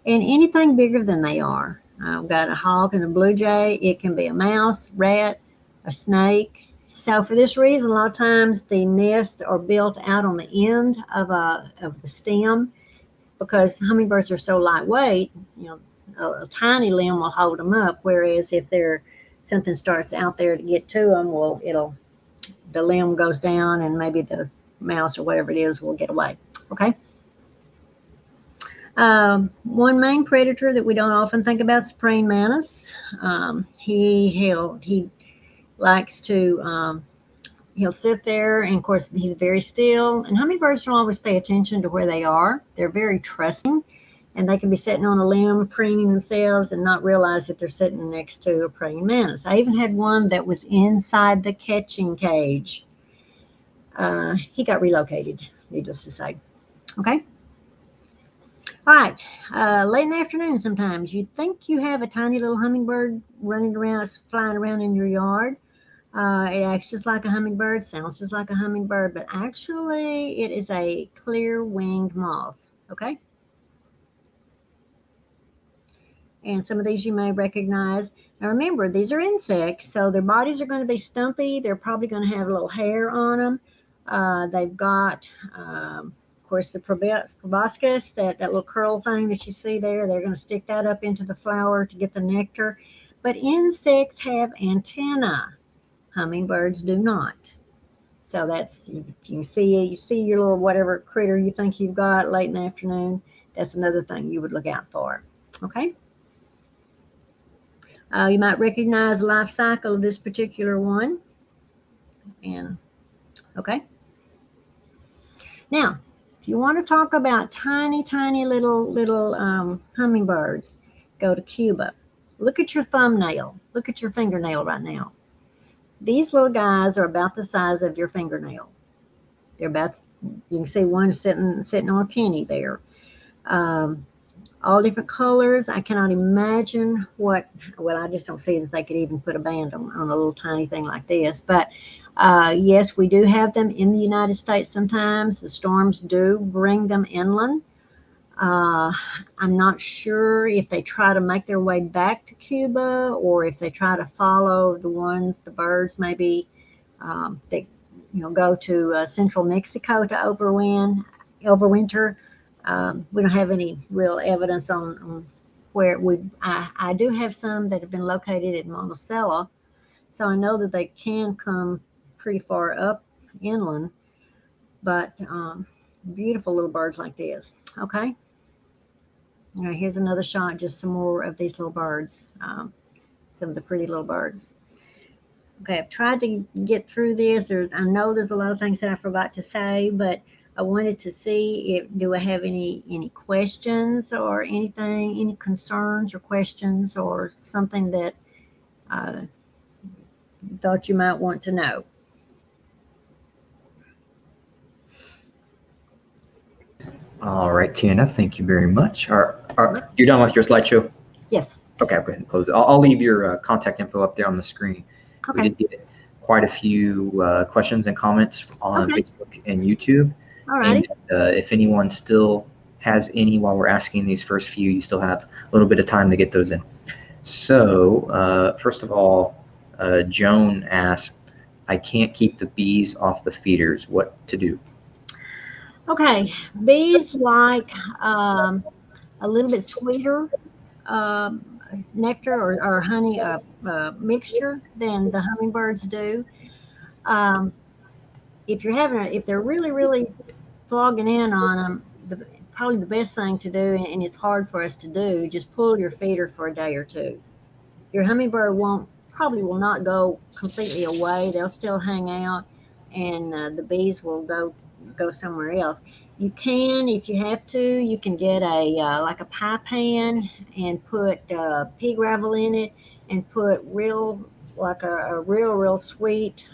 And anything bigger than they are. I've got a hawk and a blue jay. It can be a mouse, rat, a snake. So for this reason, a lot of times the nests are built out on the end of the stem, because hummingbirds are so lightweight. A tiny limb will hold them up. Whereas if something starts out there to get to them, well, the limb goes down and maybe the mouse or whatever it is will get away. Okay. One main predator that we don't often think about is praying mantis. He likes to he'll sit there, and of course he's very still. And hummingbirds don't always pay attention to where they are. They're very trusting, and they can be sitting on a limb preening themselves and not realize that they're sitting next to a praying mantis. I even had one that was inside the catching cage. He got relocated, needless to say. Okay. All right, late in the afternoon sometimes you think you have a tiny little hummingbird running around, flying around in your yard. It acts just like a hummingbird, sounds just like a hummingbird, but actually it is a clear-winged moth, okay? And some of these you may recognize. Now remember, these are insects, so their bodies are going to be stumpy. They're probably going to have a little hair on them. They've got... of course, the proboscis, that little curl thing that you see there, they're going to stick that up into the flower to get the nectar. But insects have antennae. Hummingbirds do not. So that's, you can see your little whatever critter you think you've got late in the afternoon. That's another thing you would look out for. Okay. You might recognize the life cycle of this particular one. And okay. Now, if you want to talk about tiny, tiny little hummingbirds, go to Cuba. Look at your thumbnail. Look at your fingernail right now. These little guys are about the size of your fingernail. They're about, you can see one sitting on a penny there. All different colors. I cannot imagine well, I just don't see that they could even put a band on a little tiny thing like this. But yes, we do have them in the United States sometimes. The storms do bring them inland. I'm not sure if they try to make their way back to Cuba, or if they try to follow the birds maybe they go to central Mexico to overwinter. We don't have any real evidence on where I do have some that have been located in Monticello, so I know that they can come pretty far up inland, but beautiful little birds like this. Okay. All right, here's another shot, just some more of these little birds, some of the pretty little birds. Okay, I've tried to get through this. I know there's a lot of things that I forgot to say, but I wanted to see do I have any questions or anything, any concerns or questions or something that you thought you might want to know. All right, Tana, thank you very much. You're done with your slideshow? Yes. Okay, I'll go ahead and close it. I'll leave your contact info up there on the screen. Okay. We did get quite a few questions and comments on Facebook and YouTube. All right. And if anyone still has any while we're asking these first few, you still have a little bit of time to get those in. So first of all, Joan asked, I can't keep the bees off the feeders. What to do? Okay, bees like a little bit sweeter nectar or honey mixture than the hummingbirds do. If they're really flogging in on them, probably the best thing to do, and it's hard for us to do, just pull your feeder for a day or two. Your hummingbird probably will not go completely away. They'll still hang out, and the bees will go somewhere else. You can, if you have to, you can get like a pie pan and put pea gravel in it and put a real sweet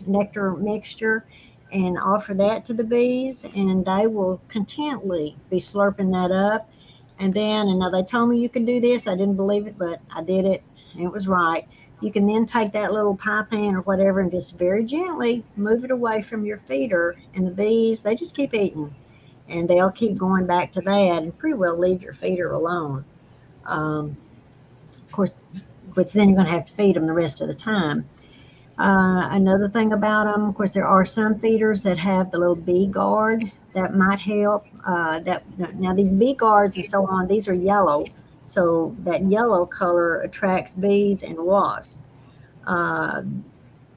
nectar mixture, and offer that to the bees, and they will contently be slurping that up. And now they told me you could do this. I didn't believe it, but I did it, and it was right. You can then take that little pie pan or whatever and just very gently move it away from your feeder, and the bees, they just keep eating, and they'll keep going back to that and pretty well leave your feeder alone. Of course, but then you're going to have to feed them the rest of the time. Another thing about them, of course, there are some feeders that have the little bee guard that might help. Now these bee guards and so on, these are yellow, so that yellow color attracts bees and wasps. Uh,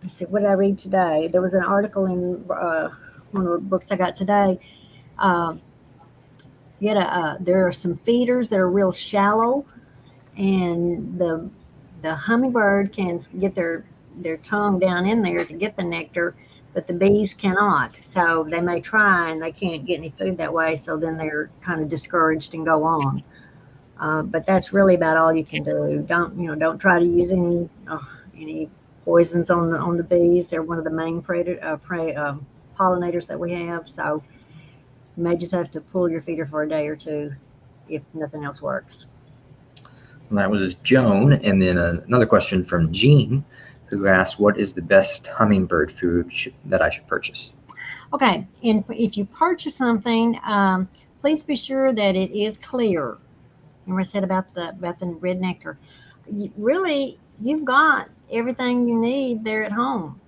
let's see, what did I read today? There was an article in one of the books I got today. Uh, there are some feeders that are real shallow, and the hummingbird can get their tongue down in there to get the nectar, but the bees cannot. So they may try and they can't get any food that way. So then they're kind of discouraged and go on. But that's really about all you can do. Don't try to use any poisons on the bees. They're one of the main pollinators that we have. So you may just have to pull your feeder for a day or two if nothing else works. That was Joan. And then another question from Jean, who asked, what is the best hummingbird food that I should purchase? Okay, and if you purchase something, please be sure that it is clear. Remember I said about the red nectar. You've got everything you need there at home.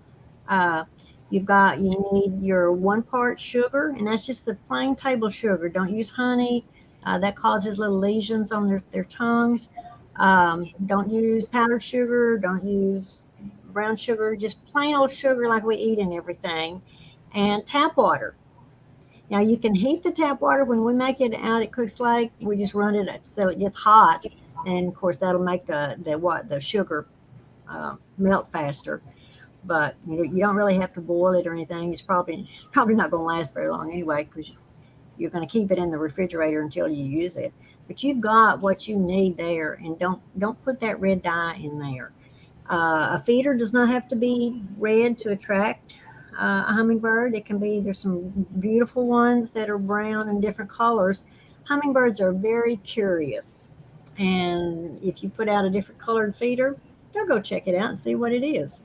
You need your 1 part sugar, and that's just the plain table sugar. Don't use honey. That causes little lesions on their tongues. Don't use powdered sugar. Don't use brown sugar. Just plain old sugar like we eat and everything. And tap water. Now you can heat the tap water. When we make it out at Cook's Lake, we just run it so it gets hot, and of course that'll make the sugar melt faster. But you don't really have to boil it or anything. It's probably not going to last very long anyway, because you're going to keep it in the refrigerator until you use it. But you've got what you need there, and don't put that red dye in there. A feeder does not have to be red to attract a hummingbird. There's some beautiful ones that are brown and different colors. Hummingbirds are very curious, and if you put out a different colored feeder, they'll go check it out and see what it is.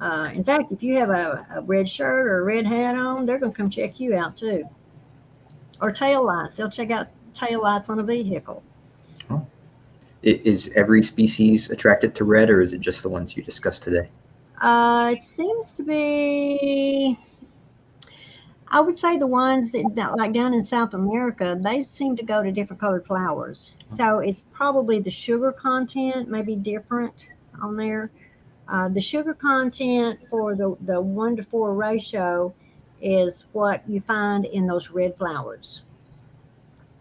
In fact, if you have a red shirt or a red hat on, they're going to come check you out too. Or tail lights. They'll check out tail lights on a vehicle. Oh. Is every species attracted to red, or is it just the ones you discussed today? It seems to be, I would say the ones that like down in South America, they seem to go to different colored flowers. So it's probably the sugar content may be different on there. The sugar content for the 1-to-4 ratio is what you find in those red flowers.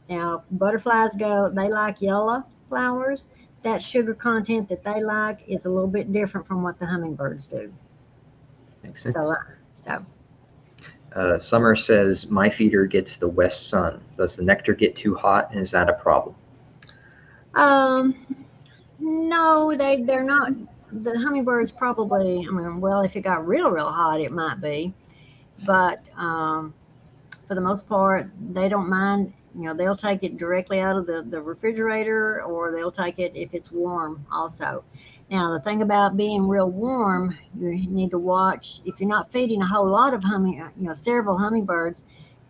Now, butterflies they like yellow flowers. That sugar content that they like is a little bit different from what the hummingbirds do. Makes sense. Summer says, my feeder gets the west sun. Does the nectar get too hot, and is that a problem? No, they're not. The hummingbirds probably, if it got real hot, it might be. But for the most part, they don't mind. They'll take it directly out of the refrigerator, or they'll take it if it's warm also. Now, the thing about being real warm, you need to watch. If you're not feeding a whole lot of several hummingbirds,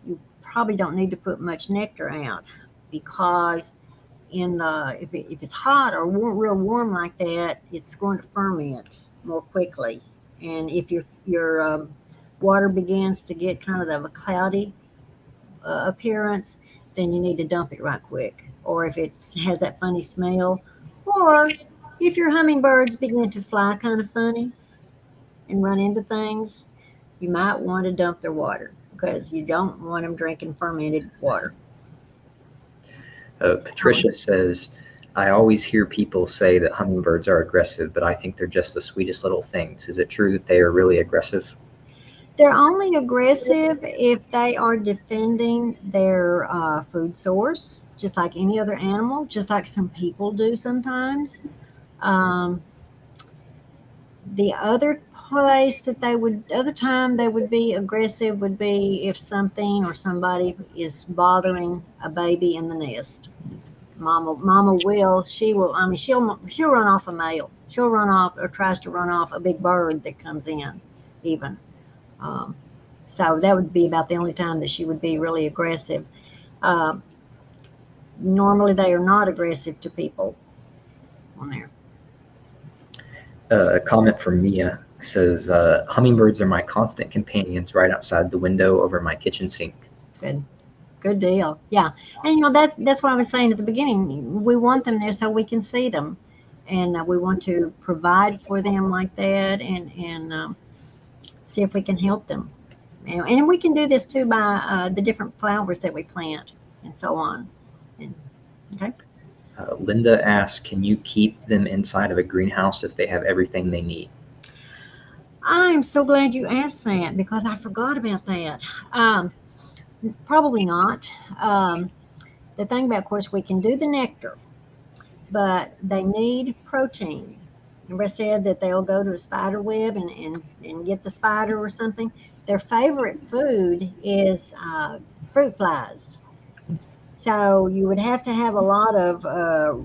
you probably don't need to put much nectar out, because if it's hot or real warm like that, it's going to ferment more quickly. And if your water begins to get kind of a cloudy appearance, then you need to dump it right quick. Or if it has that funny smell, or if your hummingbirds begin to fly kind of funny and run into things, you might want to dump their water, because you don't want them drinking fermented water. Patricia says, I always hear people say that hummingbirds are aggressive, but I think they're just the sweetest little things. Is it true that they are really aggressive? They're only aggressive if they are defending their food source, just like any other animal, just like some people do sometimes. The other place that other time they would be aggressive would be if something or somebody is bothering a baby in the nest. Mama will, she will, I mean, she'll run off a male. She'll run off or tries to run off a big bird that comes in, even. Um, so that would be about the only time that she would be really aggressive. Uh, Normally, they are not aggressive to people on there. A comment from Mia says, hummingbirds are my constant companions right outside the window over my kitchen sink. Good deal. Yeah. And that's what I was saying at the beginning. We want them there so we can see them, and we want to provide for them like that, and see if we can help them. And we can do this too by the different flowers that we plant and so on. Okay. Linda asks, can you keep them inside of a greenhouse if they have everything they need? I'm so glad you asked that because I forgot about that. Probably not. The thing about, of course, we can do the nectar, but they need protein. Remember I said that they'll go to a spider web and get the spider or something? Their favorite food is fruit flies. So you would have to have a lot of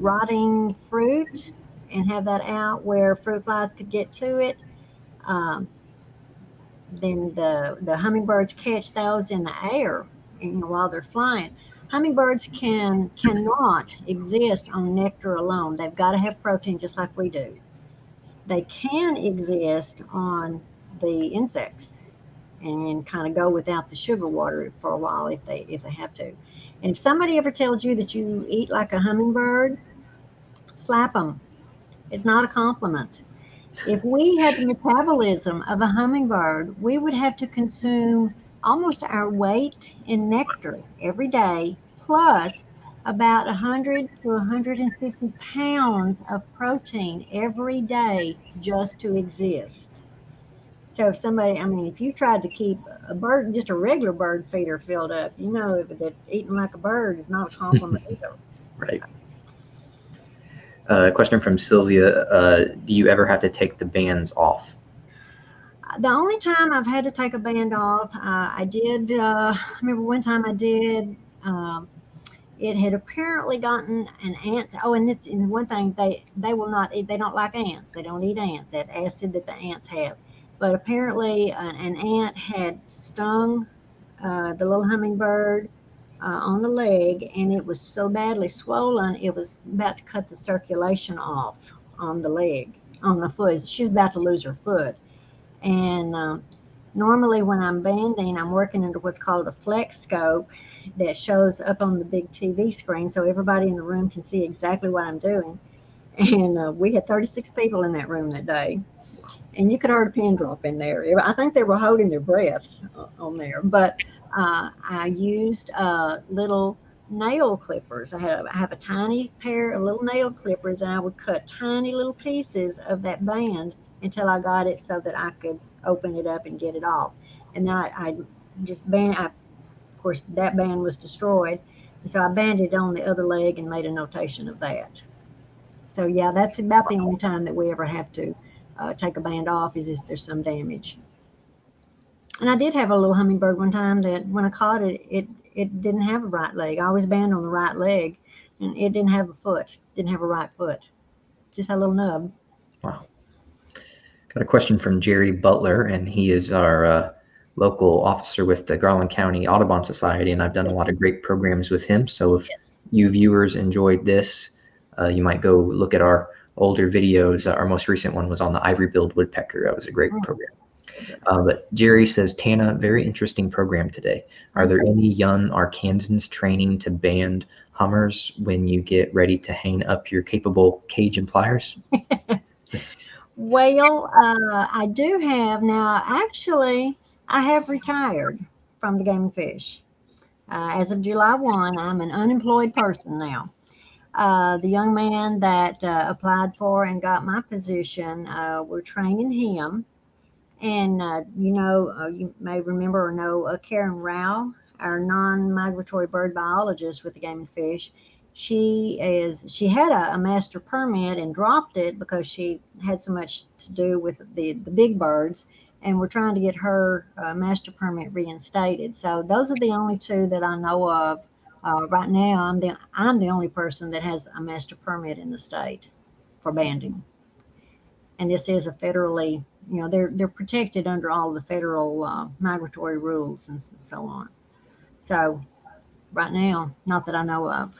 rotting fruit and have that out where fruit flies could get to it. Um, then the hummingbirds catch those in the air, and, while they're flying. Hummingbirds cannot exist on nectar alone. They've got to have protein just like we do. They can exist on the insects and kind of go without the sugar water for a while if they have to. And if somebody ever tells you that you eat like a hummingbird, slap them. It's not a compliment. If we had the metabolism of a hummingbird, we would have to consume almost our weight in nectar every day, plus about 100 to 150 pounds of protein every day just to exist. So if somebody, I mean, if you tried to keep a bird, just a regular bird feeder filled up, that eating like a bird is not a compliment either. Right. Question from Sylvia, do you ever have to take the bands off? The only time I've had to take a band off, I did. I remember one time I did. It had apparently gotten an ant. Oh, and one thing they will not eat. They don't like ants. They don't eat ants. That acid that the ants have. But apparently, an ant had stung the little hummingbird on the leg, and it was so badly swollen, it was about to cut the circulation off on the leg, on the foot. She was about to lose her foot. And normally, when I'm banding, I'm working into what's called a flex scope that shows up on the big TV screen so everybody in the room can see exactly what I'm doing. And we had 36 people in that room that day. And you could hear a pin drop in there. I think they were holding their breath on there. But I used little nail clippers. I have a tiny pair of little nail clippers, and I would cut tiny little pieces of that band until I got it so that I could open it up and get it off. And then I just of course, that band was destroyed. And so I banded on the other leg and made a notation of that. So, yeah, that's about the only time that we ever have to take a band off is if there's some damage. And I did have a little hummingbird one time that when I caught it, it didn't have a right leg. I always band on the right leg, and it didn't have a foot, didn't have a right foot, just had a little nub. Wow. Got a question from Jerry Butler, and he is our local officer with the Garland County Audubon Society, and I've done a lot of great programs with him. So if you viewers enjoyed this, you might go look at our older videos. Our most recent one was on the ivory-billed woodpecker. That was a great program. But Jerry says, Tana, very interesting program today. Are there any young Arkansans training to band hummers when you get ready to hang up your capable cage and pliers? Well, I do have now. Actually, I have retired from the Game and Fish. As of July 1, I'm an unemployed person now. The young man that applied for and got my position, we're training him. And, you may remember or know Karen Rao, our non-migratory bird biologist with the Game and Fish. She had a master permit and dropped it because she had so much to do with the big birds, and we're trying to get her master permit reinstated. So those are the only two that I know of right now. I'm the only person that has a master permit in the state for banding, and this is a federally, they're protected under all the federal migratory rules and so on. So right now, not that I know of.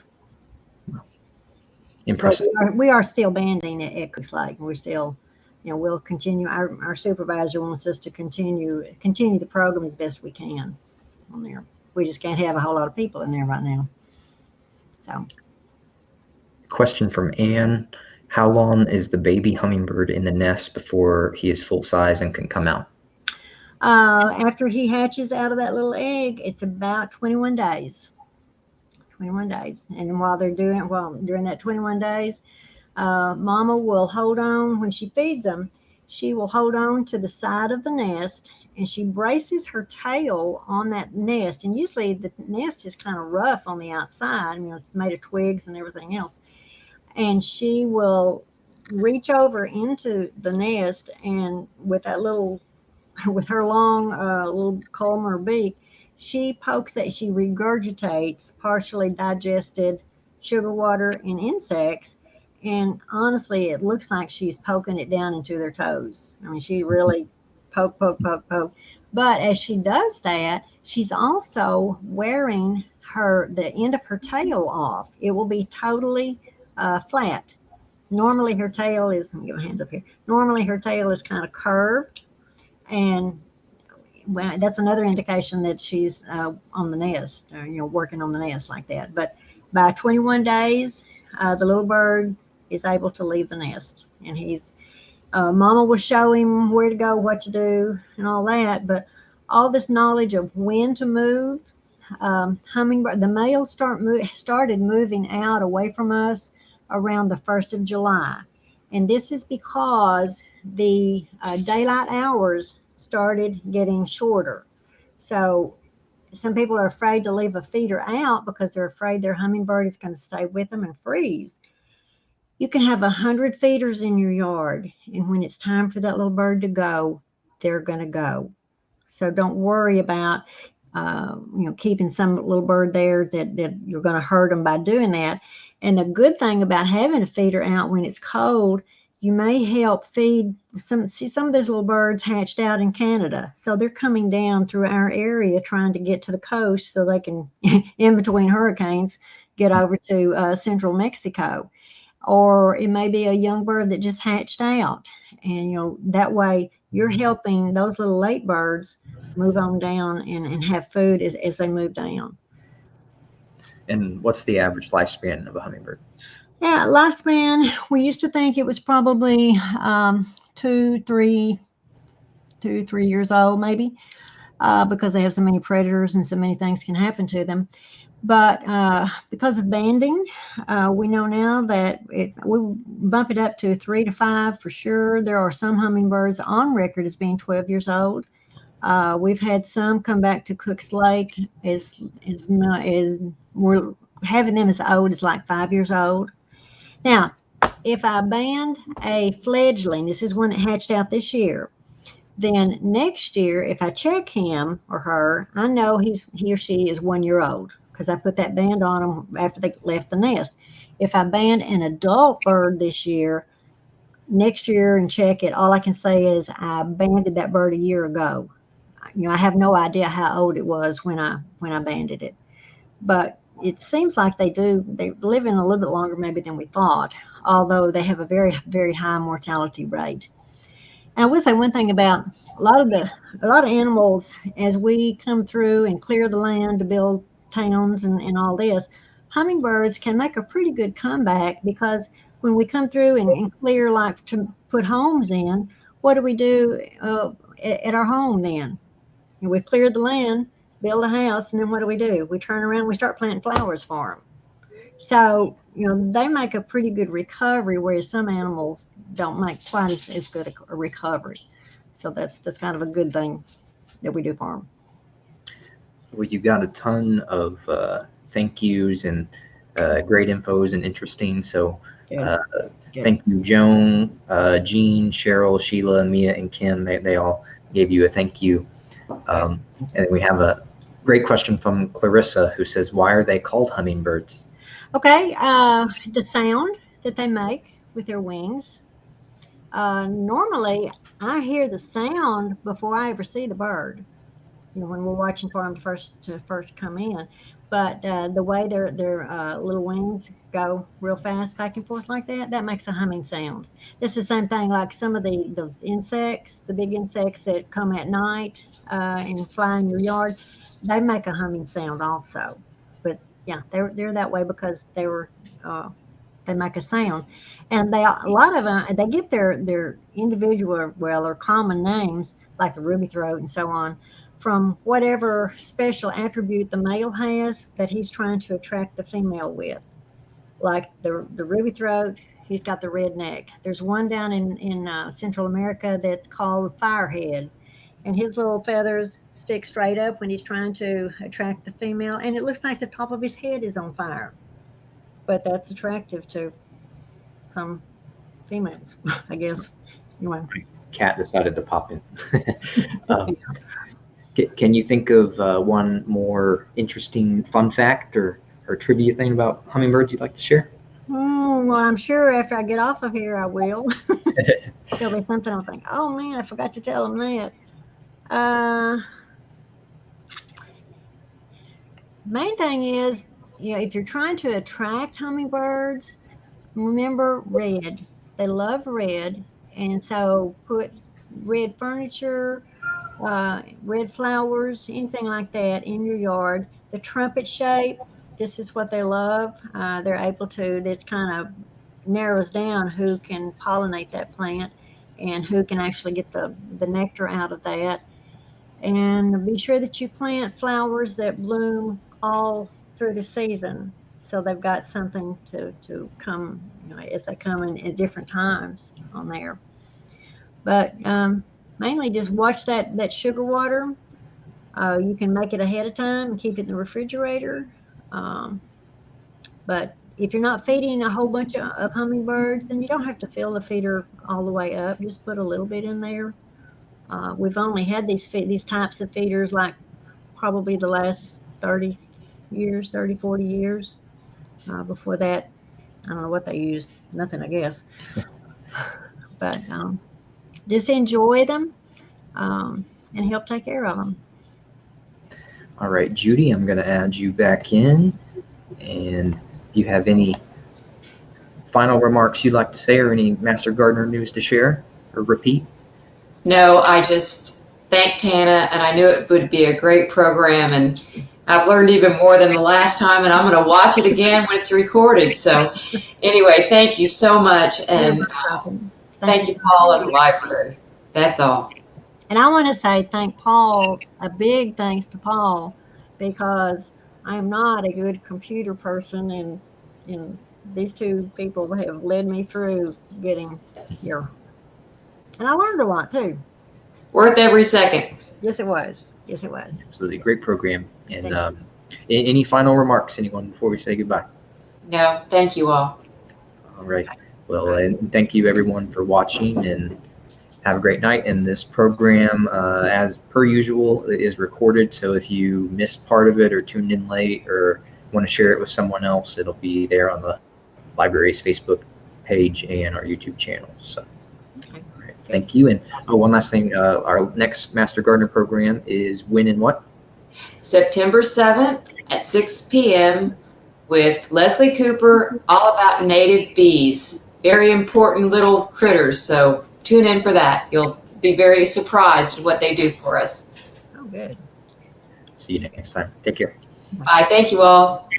Impressive. But we are still banding at Cooks Lake, and we're still, we'll continue. Our supervisor wants us to continue the program as best we can on there. We just can't have a whole lot of people in there right now. So, Question from Anne. How long is the baby hummingbird in the nest before he is full size and can come out? after he hatches out of that little egg, it's about 21 days. 21 days. And during that 21 days, Mama will hold on when she feeds them. She will hold on to the side of the nest, and she braces her tail on that nest. And usually the nest is kind of rough on the outside. It's made of twigs and everything else. And she will reach over into the nest, and with her long little columnar beak, she pokes at, she regurgitates partially digested sugar water and insects. And honestly, it looks like she's poking it down into their toes. She really poke. But as she does that, she's also wearing the end of her tail off. It will be totally flat. Normally her tail is, let me get my hand up here. Normally her tail is kind of curved, and that's another indication that she's on the nest, working on the nest like that. But by 21 days, the little bird is able to leave the nest, and Mama will show him where to go, what to do, and all that. But all this knowledge of when to move, hummingbird, the males started moving out away from us around the 1st of July. And this is because the daylight hours started getting shorter. So some people are afraid to leave a feeder out because they're afraid their hummingbird is going to stay with them and freeze. You can have 100 feeders in your yard, and when it's time for that little bird to go, they're going to go. So don't worry about keeping some little bird there that you're going to hurt them by doing that. And the good thing about having a feeder out when it's cold, you may help feed some of those little birds hatched out in Canada. So they're coming down through our area trying to get to the coast so they can, in between hurricanes, get over to central Mexico. Or it may be a young bird that just hatched out. And, that way you're helping those little late birds move on down and have food as they move down. And what's the average lifespan of a hummingbird? Yeah, lifespan, we used to think it was probably 2-3 years old, maybe, because they have so many predators and so many things can happen to them. But because of banding, we know now that we bump it up to 3 to 5 for sure. There are some hummingbirds on record as being 12 years old. We've had some come back to Cooks Lake as we're having them as old as like 5 years old. Now, if I band a fledgling, this is one that hatched out this year, then next year, if I check him or her, I know he or she is 1 year old because I put that band on them after they left the nest. If I band an adult bird this year, next year and check it, all I can say is I banded that bird a year ago. I have no idea how old it was when I banded it, but it seems like they live in a little bit longer maybe than we thought, although they have a very, very high mortality rate. And I will say one thing about a lot of animals, as we come through and clear the land to build towns and all this, hummingbirds can make a pretty good comeback, because when we come through and clear, like to put homes in, what do we do at our home then? We've cleared the land, build a house, and then what do? We turn around, we start planting flowers for them. So, they make a pretty good recovery, whereas some animals don't make quite as good a recovery. So that's kind of a good thing that we do for them. Well, you got a ton of thank yous and great infos and interesting. So Good. thank you, Joan, Jean, Cheryl, Sheila, Mia, and Kim. They all gave you a thank you. And we have a great question from Clarissa, who says, why are they called hummingbirds? Okay, the sound that they make with their wings. Normally, I hear the sound before I ever see the bird. When we're watching for them to first come in, but the way their little wings go real fast back and forth like that makes a humming sound. It's the same thing like some of those insects, the big insects that come at night and fly in your yard. They make a humming sound also. But yeah, they're that way because they make a sound, and a lot of them they get their individual or common names like the ruby throat and so on from whatever special attribute the male has that he's trying to attract the female with. Like the ruby throat, he's got the red neck. There's one down in Central America that's called Firehead, and his little feathers stick straight up when he's trying to attract the female, and it looks like the top of his head is on fire. But that's attractive to some females, I guess. Anyway. Cat decided to pop in. Can you think of one more interesting fun fact or trivia thing about hummingbirds you'd like to share? Well, I'm sure after I get off of here, I will. There'll be something I'll think, oh man, I forgot to tell them that. Main thing is, if you're trying to attract hummingbirds, remember red. They love red, and so put red furniture, red flowers, anything like that in your yard. The trumpet shape, this is what they love. They're able to, this kind of narrows down who can pollinate that plant and who can actually get the nectar out of that. And be sure that you plant flowers that bloom all through the season, so they've got something to come, as they come in at different times on there. But mainly just watch that sugar water. You can make it ahead of time and keep it in the refrigerator. But if you're not feeding a whole bunch of hummingbirds, then you don't have to fill the feeder all the way up. Just put a little bit in there. We've only had these types of feeders like probably the last 30, 40 years. Before that, I don't know what they used. Nothing, I guess. But just enjoy them and help take care of them. All right, Judy, I'm going to add you back in. And if you have any final remarks you'd like to say or any Master Gardener news to share or repeat? No, I just thank Tana, and I knew it would be a great program, and I've learned even more than the last time, and I'm going to watch it again when it's recorded. So anyway, thank you so much, and thank you, Paul, and the library. That's all. And I want to say thank Paul, a big thanks to Paul, because I am not a good computer person, and these two people have led me through getting here. And I learned a lot, too. Worth every second. Yes, it was. Yes, it was. Absolutely. Great program. And any final remarks, anyone, before we say goodbye? No, thank you all. All right. Well, and thank you, everyone, for watching, and have a great night. And this program, as per usual, is recorded. So if you missed part of it or tuned in late or want to share it with someone else, it'll be there on the library's Facebook page and our YouTube channel. So. Thank you. And one last thing, our next Master Gardener program is when and what? September 7th at 6 p.m. with Leslie Cooper, all about native bees. Very important little critters, so tune in for that. You'll be very surprised at what they do for us. Oh, good. See you next time. Take care. Bye. Thank you all.